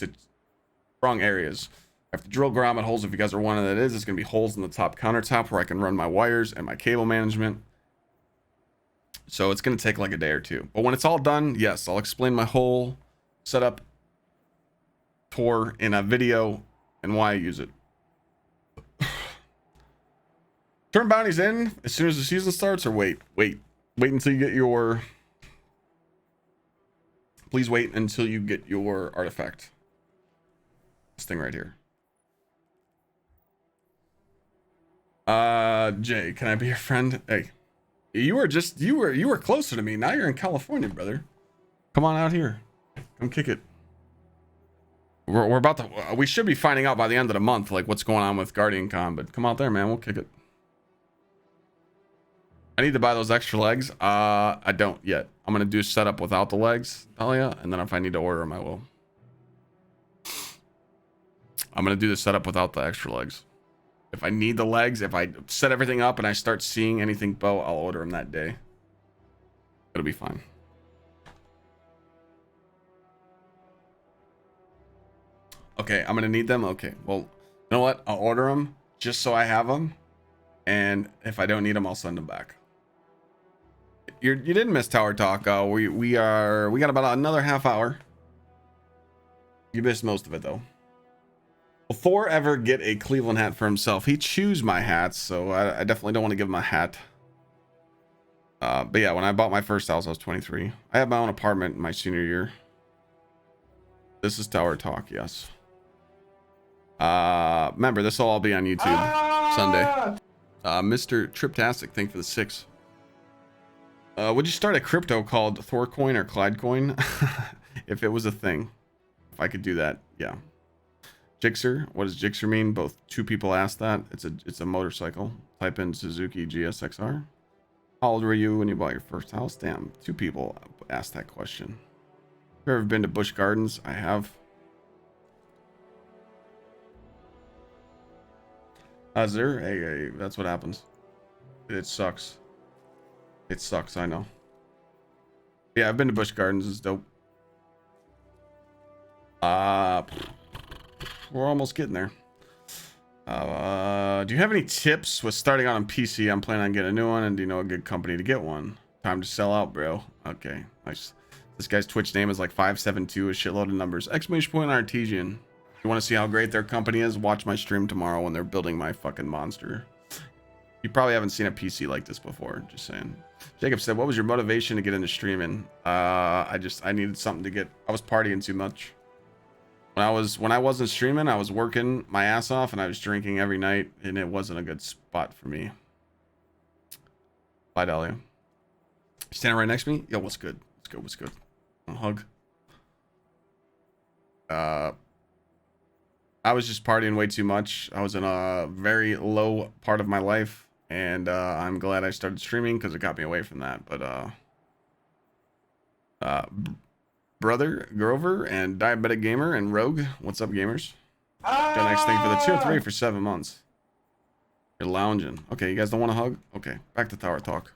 areas. I have to drill grommet holes. If you guys are wondering what that is, it's going to be holes in the top countertop where I can run my wires and my cable management. So it's going to take like a day or two. But when it's all done, yes, I'll explain my whole setup tour in a video and why I use it. Turn bounties in as soon as the season starts, or wait until you get your... Please wait until you get your artifact. This thing right here. Jay, can I be your friend? Hey, you were closer to me. Now you're in California, brother. Come on out here. Come kick it. We're about to... we should be finding out by the end of the month, like, what's going on with Guardian Con, but come out there, man. We'll kick it. I need to buy those extra legs. I don't yet. I'm going to do setup without the legs, Talia, and then if I need to order them, I will. I'm going to do the setup without the extra legs. If I need the legs, if I set everything up and I start seeing anything bow, I'll order them that day. It'll be fine. Okay, I'm gonna need them. Okay, well, you know what? I'll order them just so I have them, and if I don't need them, I'll send them back. You didn't miss Tower Talk. We got about another half hour. You missed most of it though. Will Thor ever get a Cleveland hat for himself? He chews my hats, so I definitely don't want to give him a hat. But yeah, when I bought my first house, I was 23. I had my own apartment in my senior year. This is Tower Talk, yes. Remember, this will all be on YouTube Sunday. Mr. Triptastic, thank you for the 6. Would you start a crypto called Thorcoin or Clydecoin? If it was a thing. If I could do that, yeah. Gixxr, what does Gixxr mean? Both 2 people asked that. It's a motorcycle. Type in Suzuki GsxR. How old were you when you bought your first house? Damn, 2 people asked that question. Have you ever been to Busch Gardens? I have. Azure, hey, that's what happens. It sucks. It sucks, I know. Yeah, I've been to Busch Gardens. It's dope. We're almost getting there. Do you have any tips with starting out on PC? I'm planning on getting a new one, and do you know a good company to get one? Time to sell out, bro. Okay, nice. This guy's Twitch name is like 572, a shitload of numbers. Exclamation point Artesian. You want to see how great their company is? Watch my stream tomorrow when they're building my fucking monster. You probably haven't seen a PC like this before, just saying. Jacob said, what was your motivation to get into streaming? I needed something to get... I was partying too much. When I wasn't streaming, I was working my ass off and I was drinking every night, and it wasn't a good spot for me. Bye, Dahlia. Standing right next to me? Yo, what's good? What's good? A hug. I was just partying way too much. I was in a very low part of my life, and I'm glad I started streaming because it got me away from that. But Brother Grover and Diabetic Gamer and Rogue. What's up, gamers? GsxrClyde, thank you for the tier 3 for 7 months. You're lounging. Okay, you guys don't want to hug? Okay, back to Tower Talk.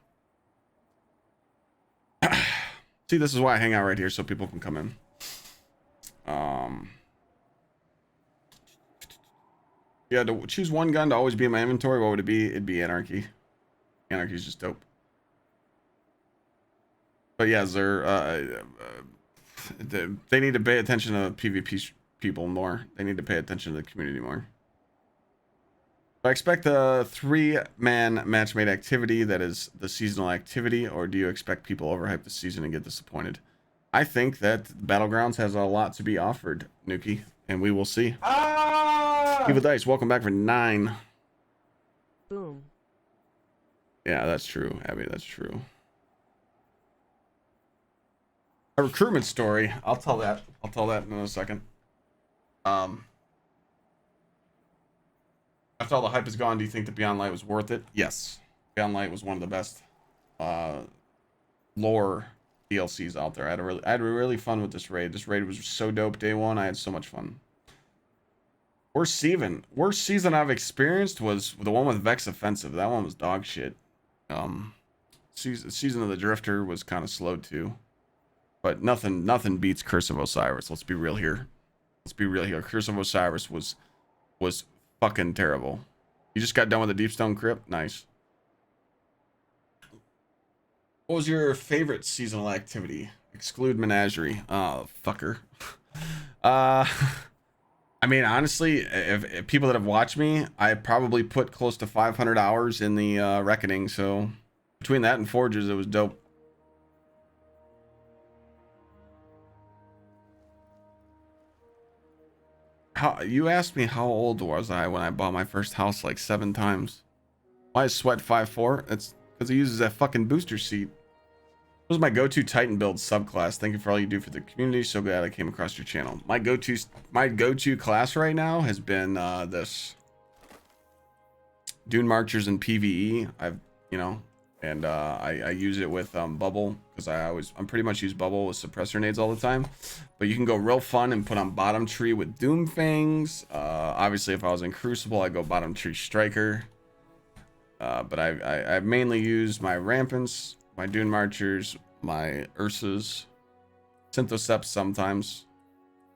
See, this is why I hang out right here so people can come in. Yeah, to choose one gun to always be in my inventory, what would it be? It'd be Anarchy. Anarchy's just dope. But yeah, they need to pay attention to PvP people more. They need to pay attention to the community more. I expect a 3-man match-made activity that is the seasonal activity, or do you expect people overhype the season and get disappointed? I think that Battlegrounds has a lot to be offered, Nuki, and we will see. Eva Dice, welcome back for 9. Boom. Yeah, that's true, Abby, that's true. A recruitment story. I'll tell that in a second. After all the hype is gone, do you think the Beyond Light was worth it? Yes. Beyond Light was one of the best lore DLCs out there. I had really fun with this raid. This raid was so dope day one. I had so much fun. Worst season I've experienced was the one with Vex Offensive. That one was dog shit. Season of the Drifter was kind of slow too. But nothing beats Curse of Osiris. Let's be real here. Curse of Osiris was fucking terrible. You just got done with the Deepstone Crypt? Nice. What was your favorite seasonal activity? Exclude Menagerie. Oh, fucker. I mean, honestly, if people that have watched me, I probably put close to 500 hours in the Reckoning, so between that and Forges, it was dope. You asked me how old was I when I bought my first house like 7 times. Why is Sweat 5'4"? It's because he uses that fucking booster seat. This was my go-to Titan build subclass. Thank you for all you do for the community. So glad I came across your channel. My go-to class right now has been this Dune Marchers and PvE. I use it with Bubble because I'm pretty much use Bubble with suppressor nades all the time. But you can go real fun and put on bottom tree with Doom Fangs. Obviously, if I was in Crucible, I go bottom tree Striker. But I mainly use my Rampants, my Dune Marchers, my Ursas, Synthoceps sometimes,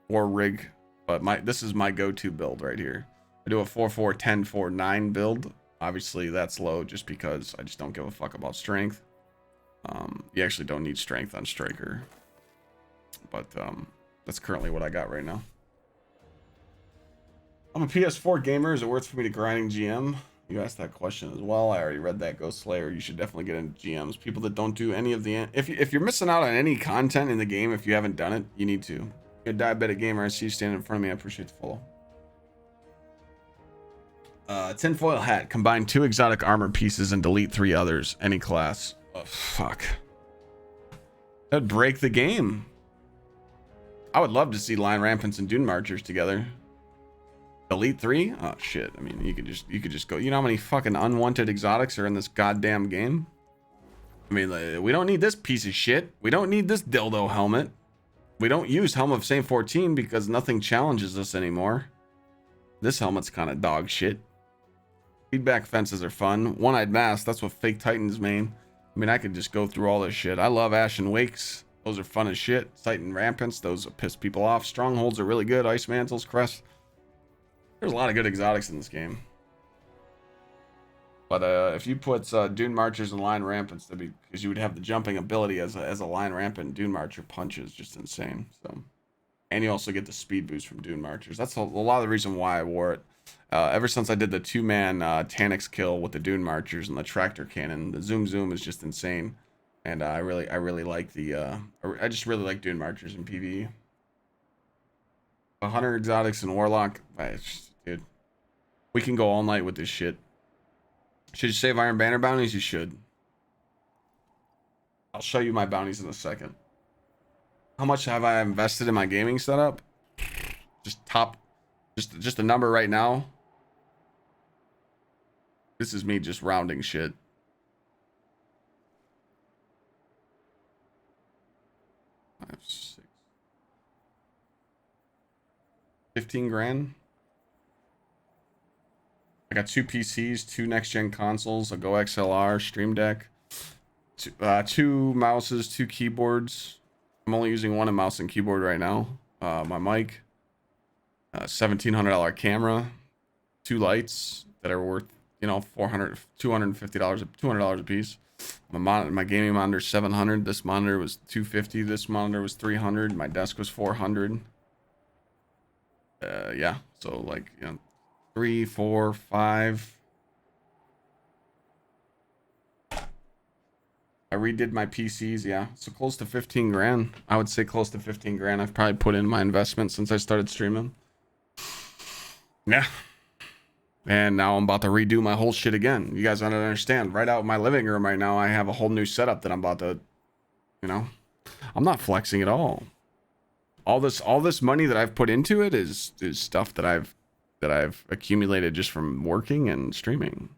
or Rig. But this is my go-to build right here. I do a 4-4-10-4-9 build. Obviously, that's low just because I just don't give a fuck about strength. You actually don't need strength on Striker. But that's currently what I got right now. I'm a PS4 gamer. Is it worth for me to grinding GM? You asked that question as well. I already read that, Ghost Slayer. You should definitely get into GMs. People that don't do any of the... If you're missing out on any content in the game, if you haven't done it, you need to. You're a diabetic gamer. I see you standing in front of me. I appreciate the follow. Tinfoil hat. Combine 2 exotic armor pieces and delete 3 others. Any class. Oh, fuck. That'd break the game. I would love to see Line Rampants and Dune Marchers together. Delete 3? Oh shit. I mean, you could just go. You know how many fucking unwanted exotics are in this goddamn game? I mean, we don't need this piece of shit. We don't need this dildo helmet. We don't use Helm of Saint 14 because nothing challenges us anymore. This helmet's kind of dog shit. Feedback fences are fun. One-eyed mask, that's what fake Titans main. I mean, I could just go through all this shit. I love Ashen Wakes. Those are fun as shit. Titan Rampants, those piss people off. Strongholds are really good. Ice Mantles, Crest. There's a lot of good exotics in this game. But if you put Dune Marchers and Line Rampants, because you would have the jumping ability as a Line Rampant. Dune Marcher punch is just insane. So, and you also get the speed boost from Dune Marchers. That's a lot of the reason why I wore it. Ever since I did the 2-man Tanix kill with the Dune Marchers and the Tractor Cannon, the Zoom is just insane. And I really like I just really like Dune Marchers in PvE. 100 exotics and Warlock. Dude, we can go all night with this shit. Should you save Iron Banner bounties? You should. I'll show you my bounties in a second. How much have I invested in my gaming setup? Just a number right now. This is me just rounding shit. 15 grand. I got 2 PCs, 2 next gen consoles, a Go XLR, Stream Deck, two mouses, 2 keyboards. I'm only using one mouse and keyboard right now. My mic, $1,700 camera, 2 lights that are worth, you know, $400, $250, $200 a piece. My gaming monitor is $700. This monitor was $250. This monitor was $300. My desk was $400. Yeah, so like, you know, 3, 4, 5. I redid my PCs, yeah, so close to 15 grand. I would say close to 15 grand. I've probably put in my investment since I started streaming. Yeah. And now I'm about to redo my whole shit again. You guys don't understand. Right out of my living room right now, I have a whole new setup that I'm about to, you know, I'm not flexing at all. All this money that I've put into it is stuff that I've accumulated just from working and streaming.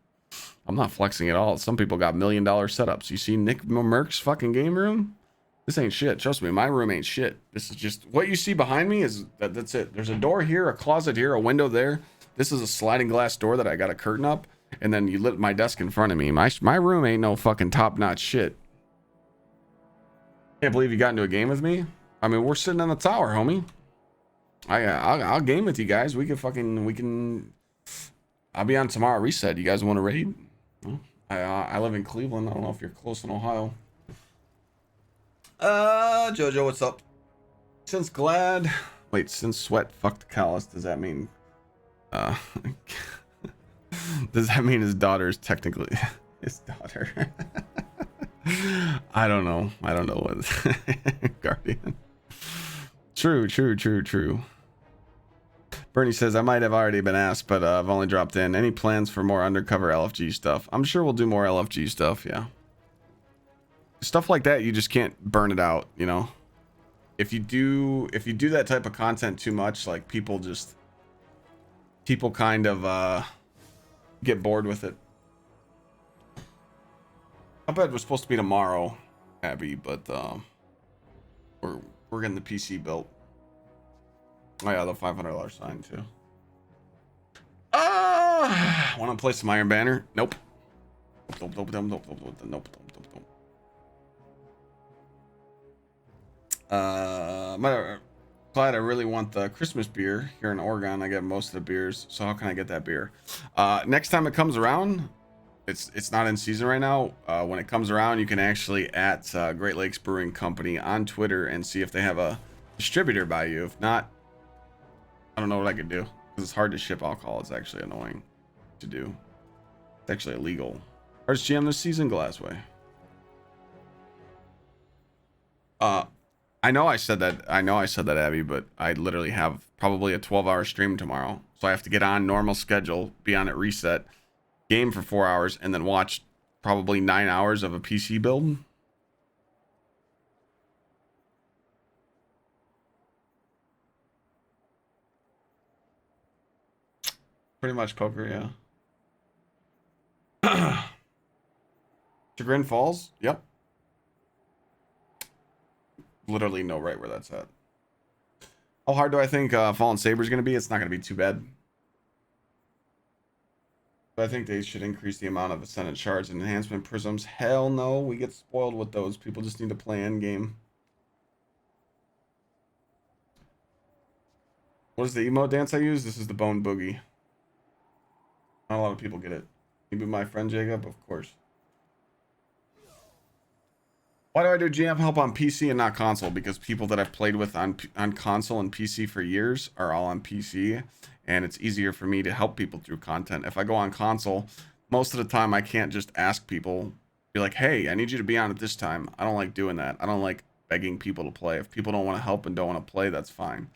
I'm not flexing at all. Some people got $1 million setups. You see Nick Merck's fucking game room? This ain't shit. Trust me, my room ain't shit. This is just what you see behind me is that's it. There's a door here, a closet here, a window there. This is a sliding glass door that I got a curtain up, and then you lit my desk in front of me. My room ain't no fucking top-notch shit. Can't believe you got into a game with me. I mean, we're sitting on the tower, homie. I'll game with you guys. We can. I'll be on tomorrow reset. You guys want to raid? Well, I live in Cleveland. I don't know if you're close in Ohio. Jojo, what's up? Since sweat fucked callous, does that mean does that mean his daughter is technically his daughter? I don't know what Guardian. True. Bernie says, I might have already been asked, but I've only dropped in. Any plans for more undercover LFG stuff? I'm sure we'll do more LFG stuff, yeah. Stuff like that, you just can't burn it out, you know? If you do that type of content too much, like people kind of get bored with it. I bet we're supposed to be tomorrow, Abby, but we're getting the PC built. Oh yeah, the $500 sign too. Want to play some Iron Banner? Nope. Nope. Clyde, I really want the Christmas beer here in Oregon. I get most of the beers, so how can I get that beer? Next time it comes around, it's not in season right now. When it comes around, you can actually at Great Lakes Brewing Company on Twitter and see if they have a distributor by you. If not, I don't know what I could do because it's hard to ship alcohol. It's actually annoying to do. It's actually illegal. Hardest GM this season, Glassway. I know I said that, Abby, but I literally have probably a 12-hour stream tomorrow. So I have to get on normal schedule, be on at reset, game for 4 hours, and then watch probably 9 hours of a PC build. Pretty much poker, yeah. Chagrin Falls? Yep. Literally know right where that's at. How hard do I think Fallen Saber is going to be? It's not going to be too bad. But I think they should increase the amount of Ascendant Shards and Enhancement Prisms. Hell no, we get spoiled with those. People just need to play endgame. What is the emote dance I use? This is the Bone Boogie. Not a lot of people get it. You be my friend, Jacob? Of course. Why do I do GM help on PC and not console? Because people that I've played with on console and PC for years are all on PC, and it's easier for me to help people through content. If I go on console, most of the time I can't just ask people, be like, hey, I need you to be on at this time. I don't like doing that. I don't like begging people to play. If people don't want to help and don't want to play, that's fine.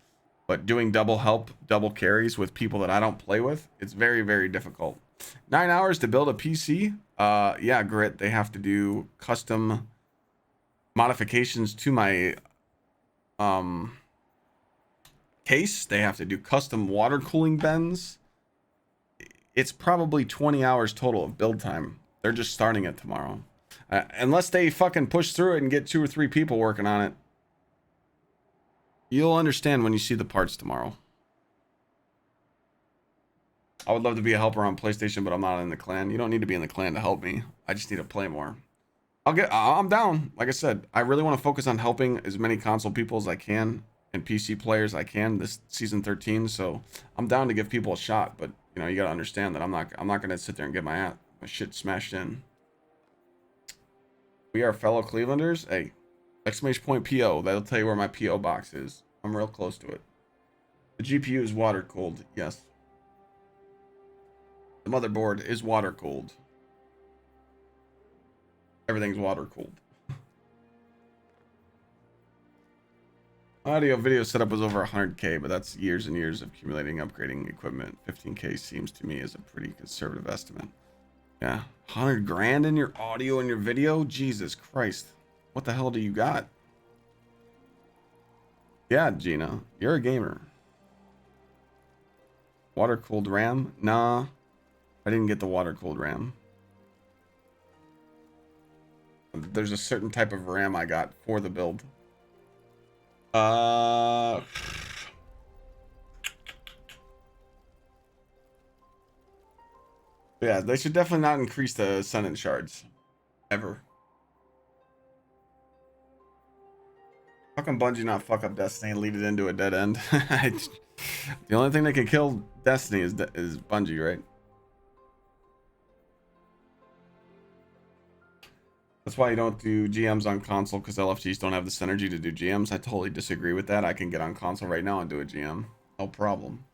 But doing double help, double carries with people that I don't play with, it's very, very difficult. 9 hours to build a PC? Yeah, Grit, they have to do custom modifications to my case. They have to do custom water cooling bends. It's probably 20 hours total of build time. They're just starting it tomorrow. Unless they fucking push through it and get 2 or 3 people working on it. You'll understand when you see the parts tomorrow. I would love to be a helper on PlayStation, but I'm not in the clan. You don't need to be in the clan to help me. I just need to play more. I'm down. Like I said, I really want to focus on helping as many console people as I can and PC players I can this season 13. So I'm down to give people a shot, but you know, you got to understand that I'm not going to sit there and get my shit smashed in. We are fellow Clevelanders. Hey, exclamation point PO. That'll tell you where my PO box is. I'm real close to it. The GPU is water cooled. Yes. The motherboard is water cooled. Everything's water cooled. Audio video setup was over 100K, but that's years and years of accumulating, upgrading equipment. 15K seems to me as a pretty conservative estimate. Yeah, 100 grand in your audio and your video? Jesus Christ. What the hell do you got? Yeah, Gina, you're a gamer. Water cooled RAM? Nah, I didn't get the water cooled RAM. There's a certain type of RAM I got for the build. Yeah, they should definitely not increase the sentence shards. Ever. How come Bungie not fuck up Destiny and lead it into a dead end? The only thing that can kill Destiny is Bungie, right? That's why you don't do GMs on console, because LFGs don't have the synergy to do GMs. I totally disagree with that. I can get on console right now and do a GM. No problem.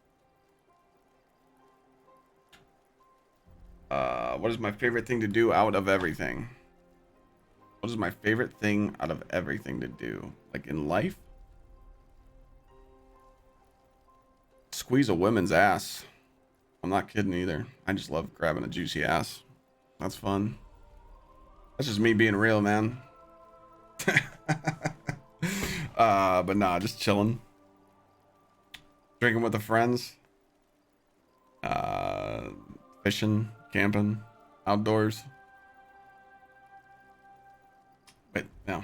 What is my favorite thing to do out of everything? What is my favorite thing out of everything to do? Like in life? Squeeze a woman's ass. I'm not kidding either. I just love grabbing a juicy ass. That's fun. That's just me being real, man. But nah, just chilling. Drinking with the friends. Fishing, camping, outdoors. Wait, no.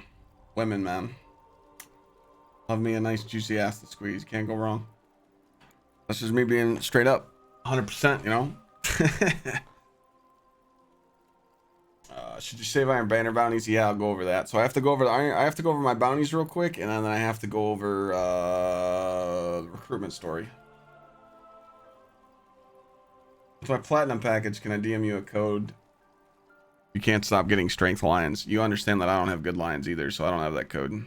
Women, man. Love me a nice juicy ass to squeeze. Can't go wrong. That's just me being straight up. 100%, you know? Should you save Iron Banner bounties? Yeah, I'll go over that. So I have to go over I have to go over my bounties real quick, and then I have to go over the recruitment story. With my platinum package, can I DM you a code? You can't stop getting strength lions. You understand that I don't have good lions either, so I don't have that code.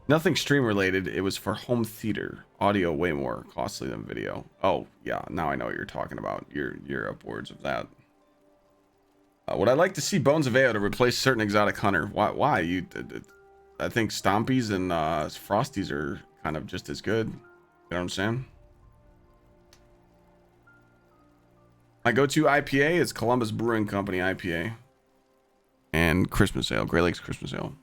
Nothing stream related. It was for home theater. Audio way more costly than video. Oh yeah, now I know what you're talking about. You're upwards of that. Would I like to see Bones of AO to replace certain exotic hunter? Why? I think Stompies and Frosties are kind of just as good. You know what I'm saying? My go-to IPA is Columbus Brewing Company IPA. And Christmas Ale. Great Lakes Christmas Ale.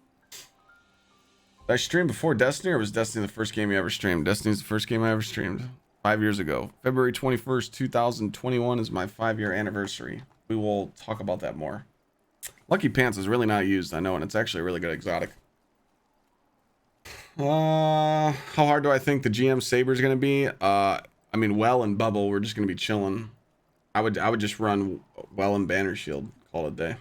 Did I stream before Destiny, or was Destiny the first game you ever streamed? Destiny's the first game I ever streamed 5 years ago. February 21st, 2021 is my 5-year anniversary. We will talk about that more. Lucky Pants is really not used, I know, and it's actually a really good exotic. How hard do I think the GM Saber is going to be? I mean, Well and Bubble, we're just going to be chilling. I would just run Well and Banner Shield, call it a day.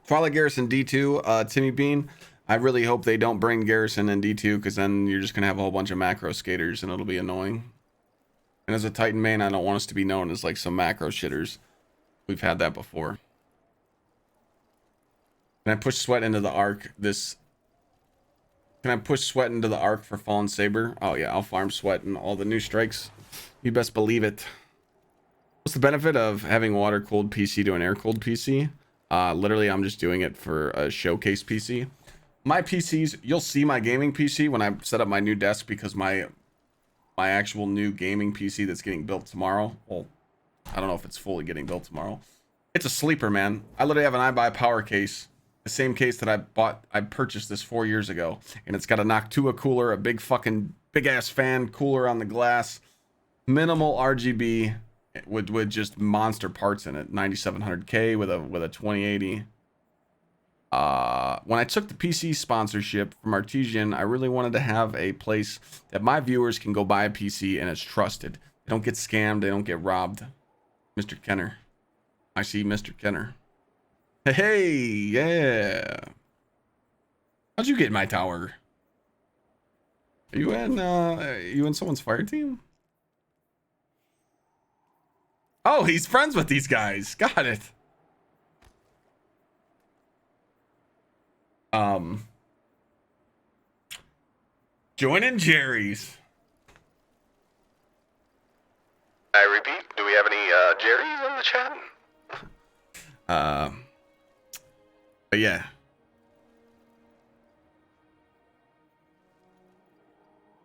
Twilight Garrison D2, Timmy Bean. I really hope they don't bring Garrison in D2, because then you're just going to have a whole bunch of macro skaters and it'll be annoying. And as a Titan main, I don't want us to be known as like some macro shitters. We've had that before. Can I push Sweat into the Arc Can I push Sweat into the Arc for Fallen Saber? Oh yeah, I'll farm Sweat and all the new strikes. You best believe it. What's the benefit of having water-cooled PC to an air-cooled PC? Literally, I'm just doing it for a showcase PC. My PCs, you'll see my gaming PC when I set up my new desk, because my actual new gaming PC that's getting built tomorrow, well, I don't know if it's fully getting built tomorrow. It's a sleeper, man. I literally have an iBuy power case, the same case that I purchased this 4 years ago, and it's got a Noctua cooler, a big ass fan, cooler on the glass, minimal RGB with just monster parts in it. 9700K with a 2080. When I took the PC sponsorship from Artesian, I really wanted to have a place that my viewers can go buy a PC and it's trusted. They don't get scammed. They don't get robbed. Mr. Kenner. I see Mr. Kenner. Hey, yeah. How'd you get in my tower? Are you in someone's fire team? Oh, he's friends with these guys. Got it. Joining Jerry's. I repeat, do we have any Jerry's in the chat? But yeah.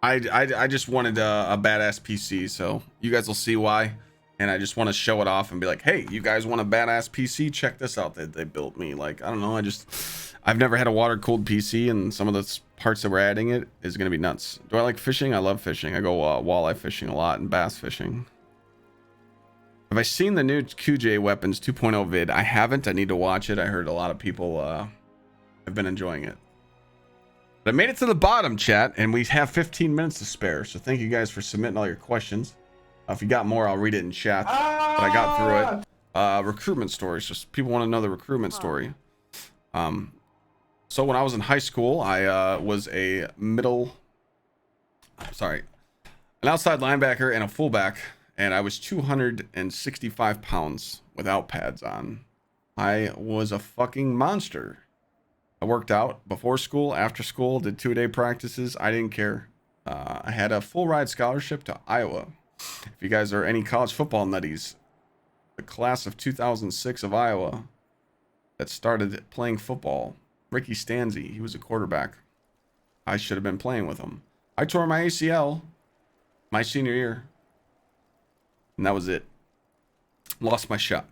I just wanted a badass PC, so you guys will see why. And I just want to show it off and be like, hey, you guys want a badass PC? Check this out that they built me. Like, I don't know, I've never had a water-cooled PC, and some of the parts that we're adding it is going to be nuts. Do I like fishing? I love fishing. I go walleye fishing a lot and bass fishing. Have I seen the new QJ Weapons 2.0 vid? I haven't. I need to watch it. I heard a lot of people have been enjoying it. But I made it to the bottom, chat, and we have 15 minutes to spare. So thank you guys for submitting all your questions. If you got more, I'll read it in chat. But I got through it. Recruitment stories. Just people want to know the recruitment story. So when I was in high school, I was an outside linebacker and a fullback, and I was 265 pounds without pads on. I was a fucking monster. I worked out before school, after school, did 2-day practices. I didn't care. I had a full ride scholarship to Iowa. If you guys are any college football nutties, the class of 2006 of Iowa that started playing football, Ricky Stanzi, he was a quarterback. I should have been playing with him. I tore my ACL my senior year, and that was it. Lost my shot.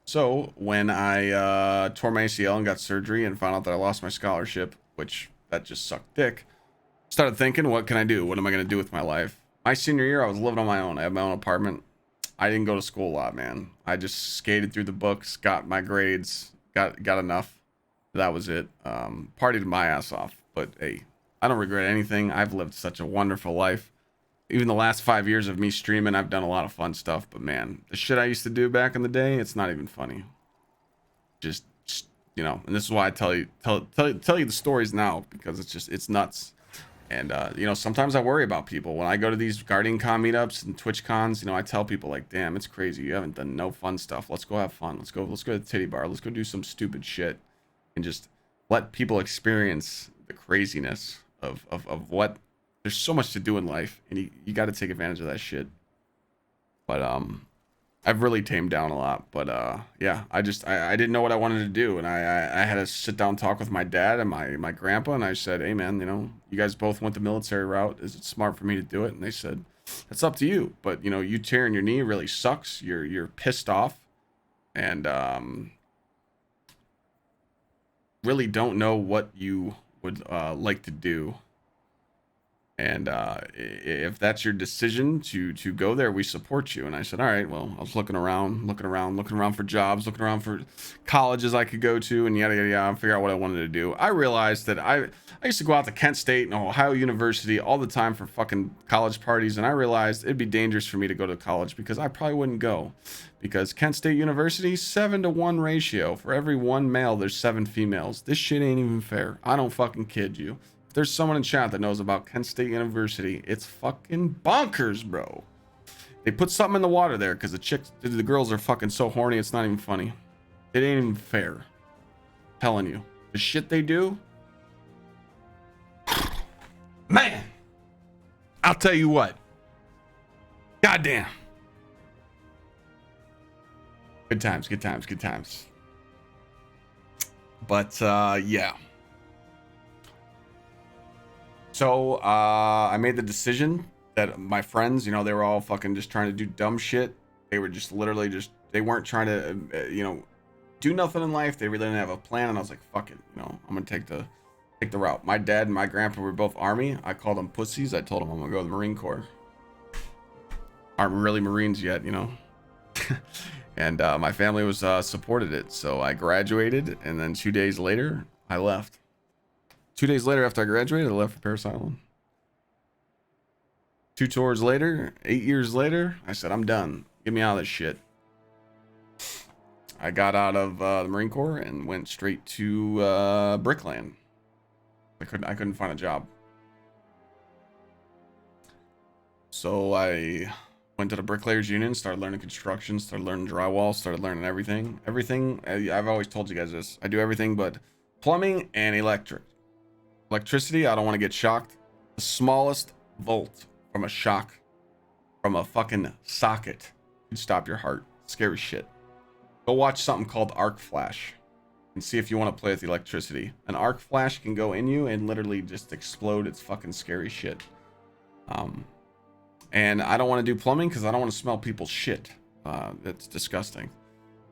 So when I tore my ACL and got surgery and found out that I lost my scholarship, which that just sucked dick, started thinking, what can I do? What am I going to do with my life? My senior year, I was living on my own. I had my own apartment. I didn't go to school a lot, man. I just skated through the books, got my grades, got enough. That was it. Partied my ass off. But hey, I don't regret anything. I've lived such a wonderful life. Even the last 5 years of me streaming, I've done a lot of fun stuff. But man, the shit I used to do back in the day, it's not even funny. Just you know, and this is why I tell you the stories now, because it's nuts. And you know, sometimes I worry about people when I go to these Guardian Con meetups and Twitch cons. You know, I tell people like, damn, it's crazy. You haven't done no fun stuff. Let's go have fun. Let's go to the titty bar. Let's go do some stupid shit and just let people experience the craziness of what. There's so much to do in life, and you got to take advantage of that shit. But I've really tamed down a lot. But yeah, I didn't know what I wanted to do, and I had to sit down and talk with my dad and my grandpa, and I said, hey man, you know, you guys both went the military route. Is it smart for me to do it? And they said, that's up to you. But you know, you tearing your knee really sucks. You're pissed off, and really don't know what you would like to do. And if that's your decision to go there, we support you. And I said, all right, well, I was looking around for jobs, looking around for colleges I could go to, and yada, yada, yada, figure out what I wanted to do. I realized that I used to go out to Kent State and Ohio University all the time for fucking college parties. And I realized it'd be dangerous for me to go to college because I probably wouldn't go, because Kent State University, 7-to-1 ratio. For every 1 male, there's 7 females. This shit ain't even fair. I don't fucking kid you. There's someone in chat that knows about Kent State University. It's fucking bonkers, bro. They put something in the water there because the girls are fucking so horny. It's not even funny. It ain't even fair. I'm telling you, the shit they do, man. I'll tell you what. Goddamn. Good times, good times, good times. But yeah. So I made the decision that my friends, you know, they were all fucking just trying to do dumb shit. They were just literally they weren't trying to, you know, do nothing in life. They really didn't have a plan. And I was like, fuck it, you know, I'm gonna take the route. My dad and my grandpa were both Army. I called them pussies. I told them I'm gonna go to the Marine Corps. Aren't really Marines yet, you know. And my family was supported it, so I graduated, and then 2 days later I left. 2 days later after I graduated, I left for Paris Island. 2 tours later, 8 years later, I said, I'm done. Get me out of this shit. I got out of the Marine Corps and went straight to Brickland. I couldn't find a job. So I went to the Bricklayers Union, started learning construction, started learning drywall, started learning everything. I've always told you guys this. I do everything but plumbing and electricity. I don't want to get shocked. The smallest volt from a shock from a fucking socket could stop your heart. Scary shit. Go watch something called Arc Flash and see if you want to play with the electricity. An arc flash can go in you and literally just explode. It's fucking scary shit. And I don't want to do plumbing because I don't want to smell people's shit. It's disgusting.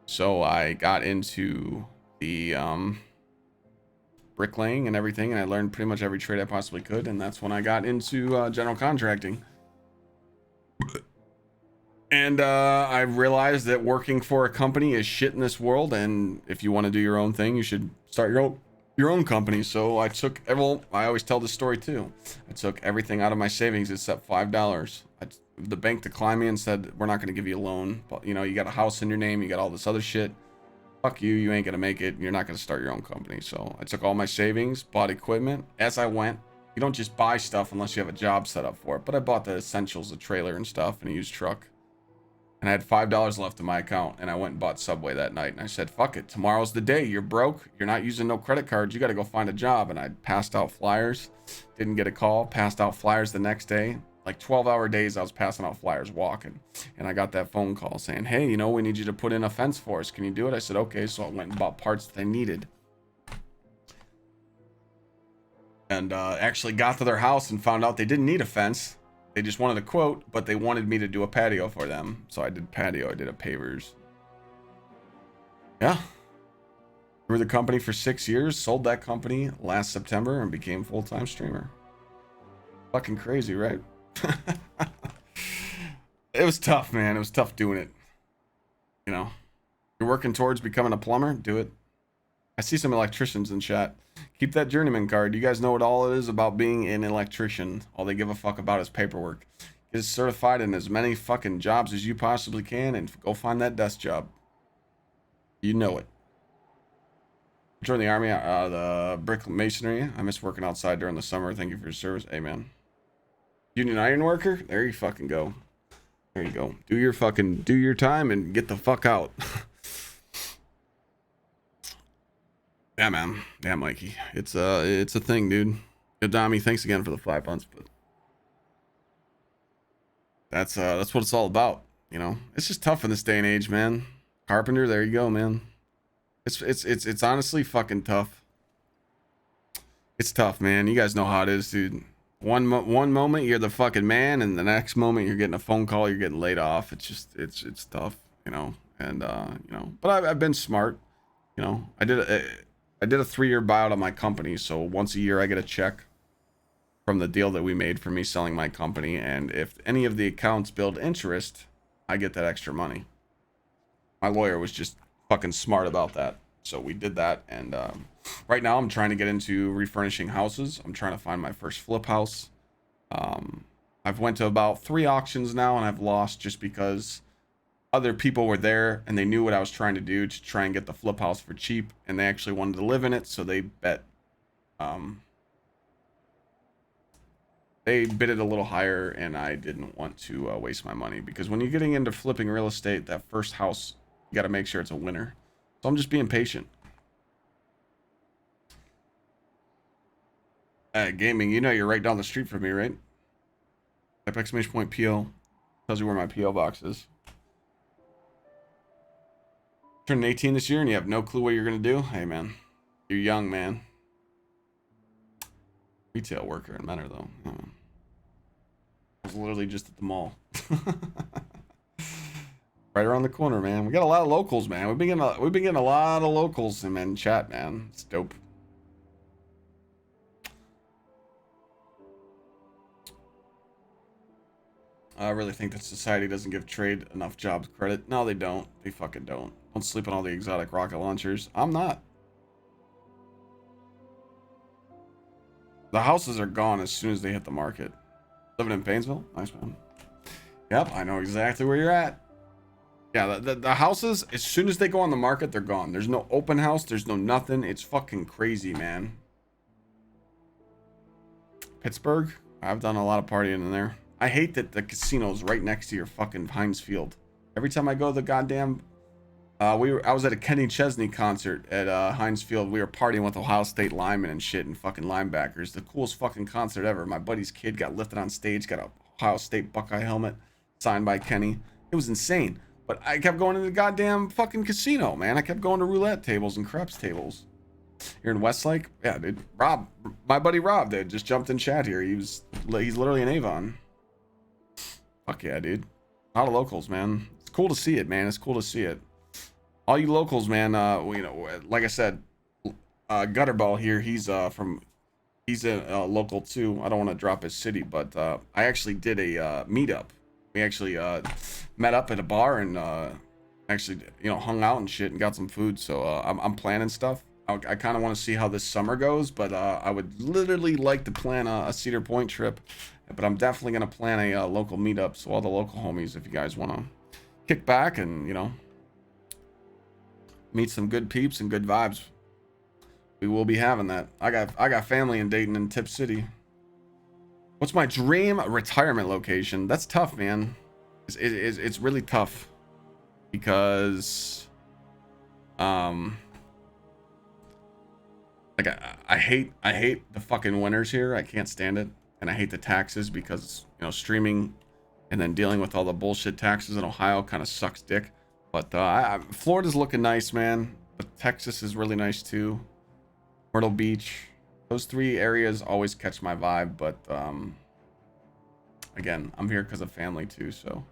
So I got into the bricklaying and everything, and I learned pretty much every trade I possibly could, and that's when I got into general contracting. And I realized that working for a company is shit in this world, and if you want to do your own thing, you should start your own company. So I took, well, I always tell this story too. I took everything out of my savings except $5. The bank declined me and said, we're not going to give you a loan, but you know, you got a house in your name, you got all this other shit. Fuck you, you ain't going to make it. You're not going to start your own company. So I took all my savings, bought equipment as I went. You don't just buy stuff unless you have a job set up for it. But I bought the essentials, a trailer and stuff, and a used truck. And I had $5 left in my account, and I went and bought Subway that night. And I said, fuck it, tomorrow's the day. You're broke, you're not using no credit cards, you got to go find a job. And I passed out flyers, didn't get a call, passed out flyers the next day. Like 12-hour days, I was passing out flyers walking. And I got that phone call saying, hey, you know, we need you to put in a fence for us. Can you do it? I said, okay. So I went and bought parts that I needed. And actually got to their house and found out they didn't need a fence. They just wanted a quote, but they wanted me to do a patio for them. So I did patio, I did a pavers. Yeah. Grew the company for 6 years, sold that company last September, and became full-time streamer. Fucking crazy, right? It was tough, man. It was tough doing it. You know, you're working towards becoming a plumber, do it. I see some electricians in chat. Keep that journeyman card. You guys know what all it is about being an electrician. All they give a fuck about is paperwork. Get certified in as many fucking jobs as you possibly can and go find that desk job. You know it. Join the army, the brick masonry. I miss working outside during the summer. Thank you for your service. Amen. Union iron worker? There you fucking go. There you go. Do your time and get the fuck out. Yeah, man. Yeah, Mikey. It's a thing, dude. Adami, thanks again for the 5 months, but that's what it's all about, you know. It's just tough in this day and age, man. Carpenter, there you go, man. It's honestly fucking tough. It's tough, man. You guys know how it is, dude. One moment you're the fucking man, and the next moment you're getting a phone call, you're getting laid off. It's just it's tough, you know. And you know, but I've been smart, you know. I did a 3-year buyout on my company, so once a year I get a check from the deal that we made for me selling my company, and if any of the accounts build interest, I get that extra money. My lawyer was just fucking smart about that, so we did that. And right now I'm trying to get into refurnishing houses. I'm trying to find my first flip house. I've went to about 3 auctions now, and I've lost just because other people were there and they knew what I was trying to do to try and get the flip house for cheap, and they actually wanted to live in it, so they bet they bid it a little higher, and I didn't want to waste my money, because when you're getting into flipping real estate, that first house, you got to make sure it's a winner. So I'm just being patient. Gaming, you know you're right down the street from me, right? Type exclamation point PO. Tells you where my PO box is. Turning 18 this year and you have no clue what you're going to do? Hey, man. You're young, man. Retail worker in Menor, though. I was literally just at the mall. Right around the corner, man. We got a lot of locals, man. We've been getting a lot of locals in chat, man. It's dope. I really think that society doesn't give trade enough jobs credit. No, they don't. They fucking don't. Don't sleep on all the exotic rocket launchers. I'm not. The houses are gone as soon as they hit the market. Living in Painesville? Nice, man. Yep, I know exactly where you're at. Yeah, the houses, as soon as they go on the market, they're gone. There's no open house. There's no nothing. It's fucking crazy, man. Pittsburgh? I've done a lot of partying in there. I hate that the casino's right next to your fucking Heinz Field. Every time I go to the goddamn... I was at a Kenny Chesney concert at Heinz Field. We were partying with Ohio State linemen and shit and fucking linebackers. The coolest fucking concert ever. My buddy's kid got lifted on stage, got a Ohio State Buckeye helmet signed by Kenny. It was insane. But I kept going to the goddamn fucking casino, man. I kept going to roulette tables and craps tables. Here in Westlake? Yeah, dude. Rob, my buddy Rob, dude, just jumped in chat here. He's literally an Avon. Fuck yeah, dude. A lot of locals, man. It's cool to see it, man. It's cool to see it. All you locals, man, you know, like I said, Gutterball here, he's a local too. I don't want to drop his city, but I actually did a meetup. We actually met up at a bar and actually, you know, hung out and shit and got some food. So I'm planning stuff. I kind of want to see how this summer goes, but I would literally like to plan a Cedar Point trip. But I'm definitely going to plan a local meetup. So all the local homies, if you guys want to kick back and, you know, meet some good peeps and good vibes, we will be having that. I got family in Dayton and Tip City. What's my dream retirement location? That's tough, man. It's really tough because like I hate the fucking winters here. I can't stand it, and I hate the taxes because, you know, streaming and then dealing with all the bullshit taxes in Ohio kind of sucks dick. But Florida's looking nice, man. But Texas is really nice too. Myrtle Beach. Those three areas always catch my vibe. But again, I'm here because of family too. So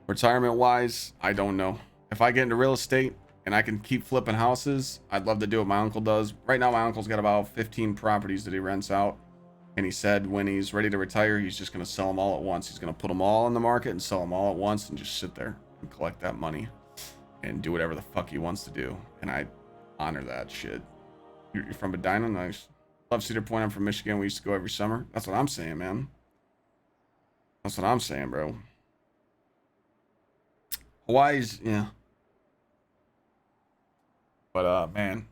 retirement-wise, I don't know. If I get into real estate and I can keep flipping houses, I'd love to do what my uncle does. Right now, my uncle's got about 15 properties that he rents out. And he said when he's ready to retire, he's just going to sell them all at once. He's going to put them all on the market and sell them all at once and just sit there and collect that money and do whatever the fuck he wants to do. And I honor that shit. You're from Medina? Nice. Love Cedar Point. I'm from Michigan. We used to go every summer. That's what I'm saying, man. That's what I'm saying, bro. Hawaii's, yeah. But man,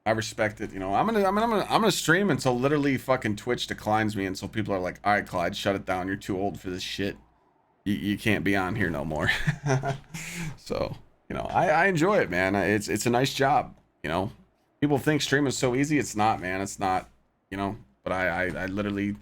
I respect it. You know, I'm gonna stream until literally fucking Twitch declines me, until people are like, all right, Clyde, shut it down. You're too old for this shit. You can't be on here no more. So, you know, I enjoy it, man. It's a nice job. You know, people think streaming is so easy. It's not, man. It's not. You know, but I literally,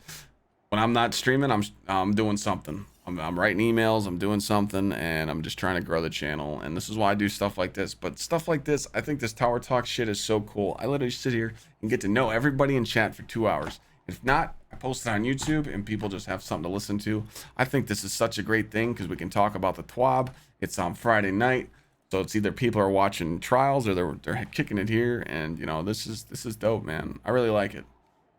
when I'm not streaming, I'm doing something. I'm writing emails, I'm doing something, and I'm just trying to grow the channel. And this is why I do stuff like this. But stuff like this, I think this Tower Talk shit is so cool. I literally sit here and get to know everybody in chat for 2 hours. If not, I post it on YouTube and people just have something to listen to. I think this is such a great thing because we can talk about the TWAB. It's on Friday night. So it's either people are watching trials or they're kicking it here. And, you know, this is dope, man. I really like it.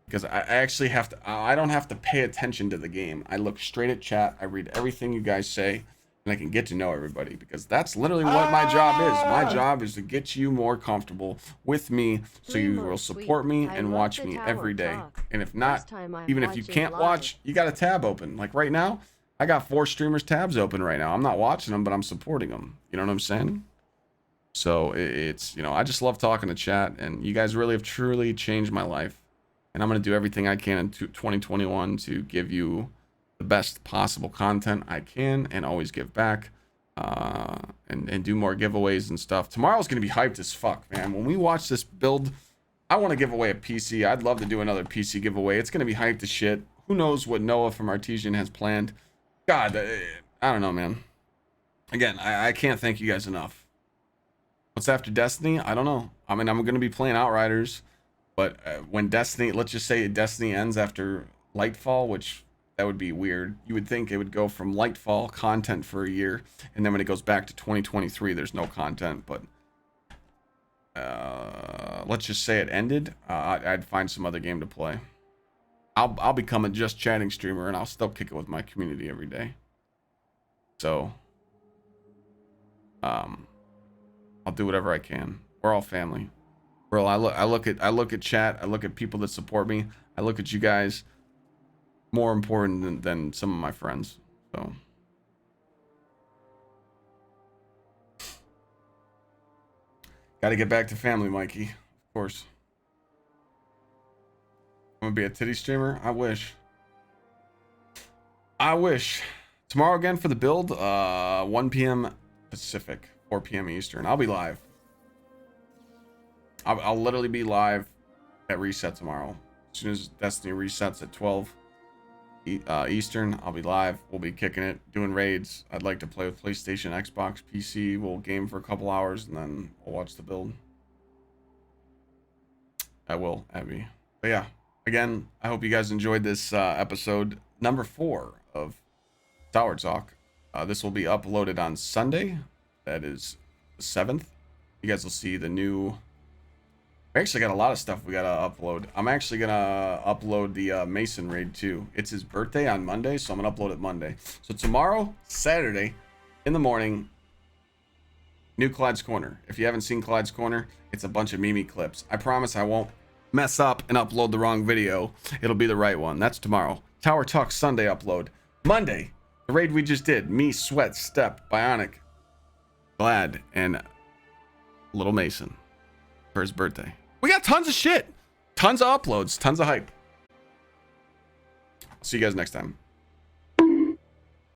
Because I actually I don't have to pay attention to the game. I look straight at chat. I read everything you guys say, and I can get to know everybody. Because that's literally what my job is. My job is to get you more comfortable with me, so you will support me and watch me every day. And if not, even if you can't watch, you got a tab open. Like right now, I got 4 streamers tabs open right now. I'm not watching them, but I'm supporting them. You know what I'm saying? So it's, you know, I just love talking to chat, and you guys really have truly changed my life. And I'm going to do everything I can in 2021 to give you the best possible content I can, and always give back, and do more giveaways and stuff. Tomorrow's going to be hyped as fuck, man. When we watch this build, I want to give away a PC. I'd love to do another PC giveaway. It's going to be hyped as shit. Who knows what Noah from Artesian has planned. God, I don't know, man. Again, I can't thank you guys enough. What's after Destiny? I don't know. I mean, I'm going to be playing Outriders. But when Destiny, let's just say Destiny ends after Lightfall, which that would be weird. You would think it would go from Lightfall content for a year, and then when it goes back to 2023, there's no content. But let's just say it ended. I'd find some other game to play. I'll become a just chatting streamer, and I'll still kick it with my community every day. So, I'll do whatever I can. We're all family. Bro, I look at chat. I look at people that support me. I look at you guys. More important than some of my friends. So, got to get back to family, Mikey. Of course. I'm gonna be a titty streamer. I wish. I wish. Tomorrow again for the build. 1 p.m. Pacific, 4 p.m. Eastern. I'll be live. I'll literally be live at reset tomorrow. As soon as Destiny resets at 12 Eastern, I'll be live. We'll be kicking it, doing raids. I'd like to play with PlayStation, Xbox, PC. We'll game for a couple hours and then we'll watch the build. I will, Abby. But yeah, again, I hope you guys enjoyed this episode number 4 of Tower Talk. This will be uploaded on Sunday. That is the 7th. You guys will see the new... We actually got a lot of stuff we gotta upload. I'm actually gonna upload the Mason raid too. It's his birthday on Monday, so I'm gonna upload it Monday. So tomorrow, Saturday, in the morning, new Clyde's Corner. If you haven't seen Clyde's Corner, it's a bunch of Mimi clips. I promise I won't mess up and upload the wrong video. It'll be the right one. That's tomorrow. Tower Talk Sunday upload. Monday, the raid we just did. Me, Sweat, Step, Bionic, Glad, and Little Mason for his birthday. We got tons of shit. Tons of uploads. Tons of hype. See you guys next time.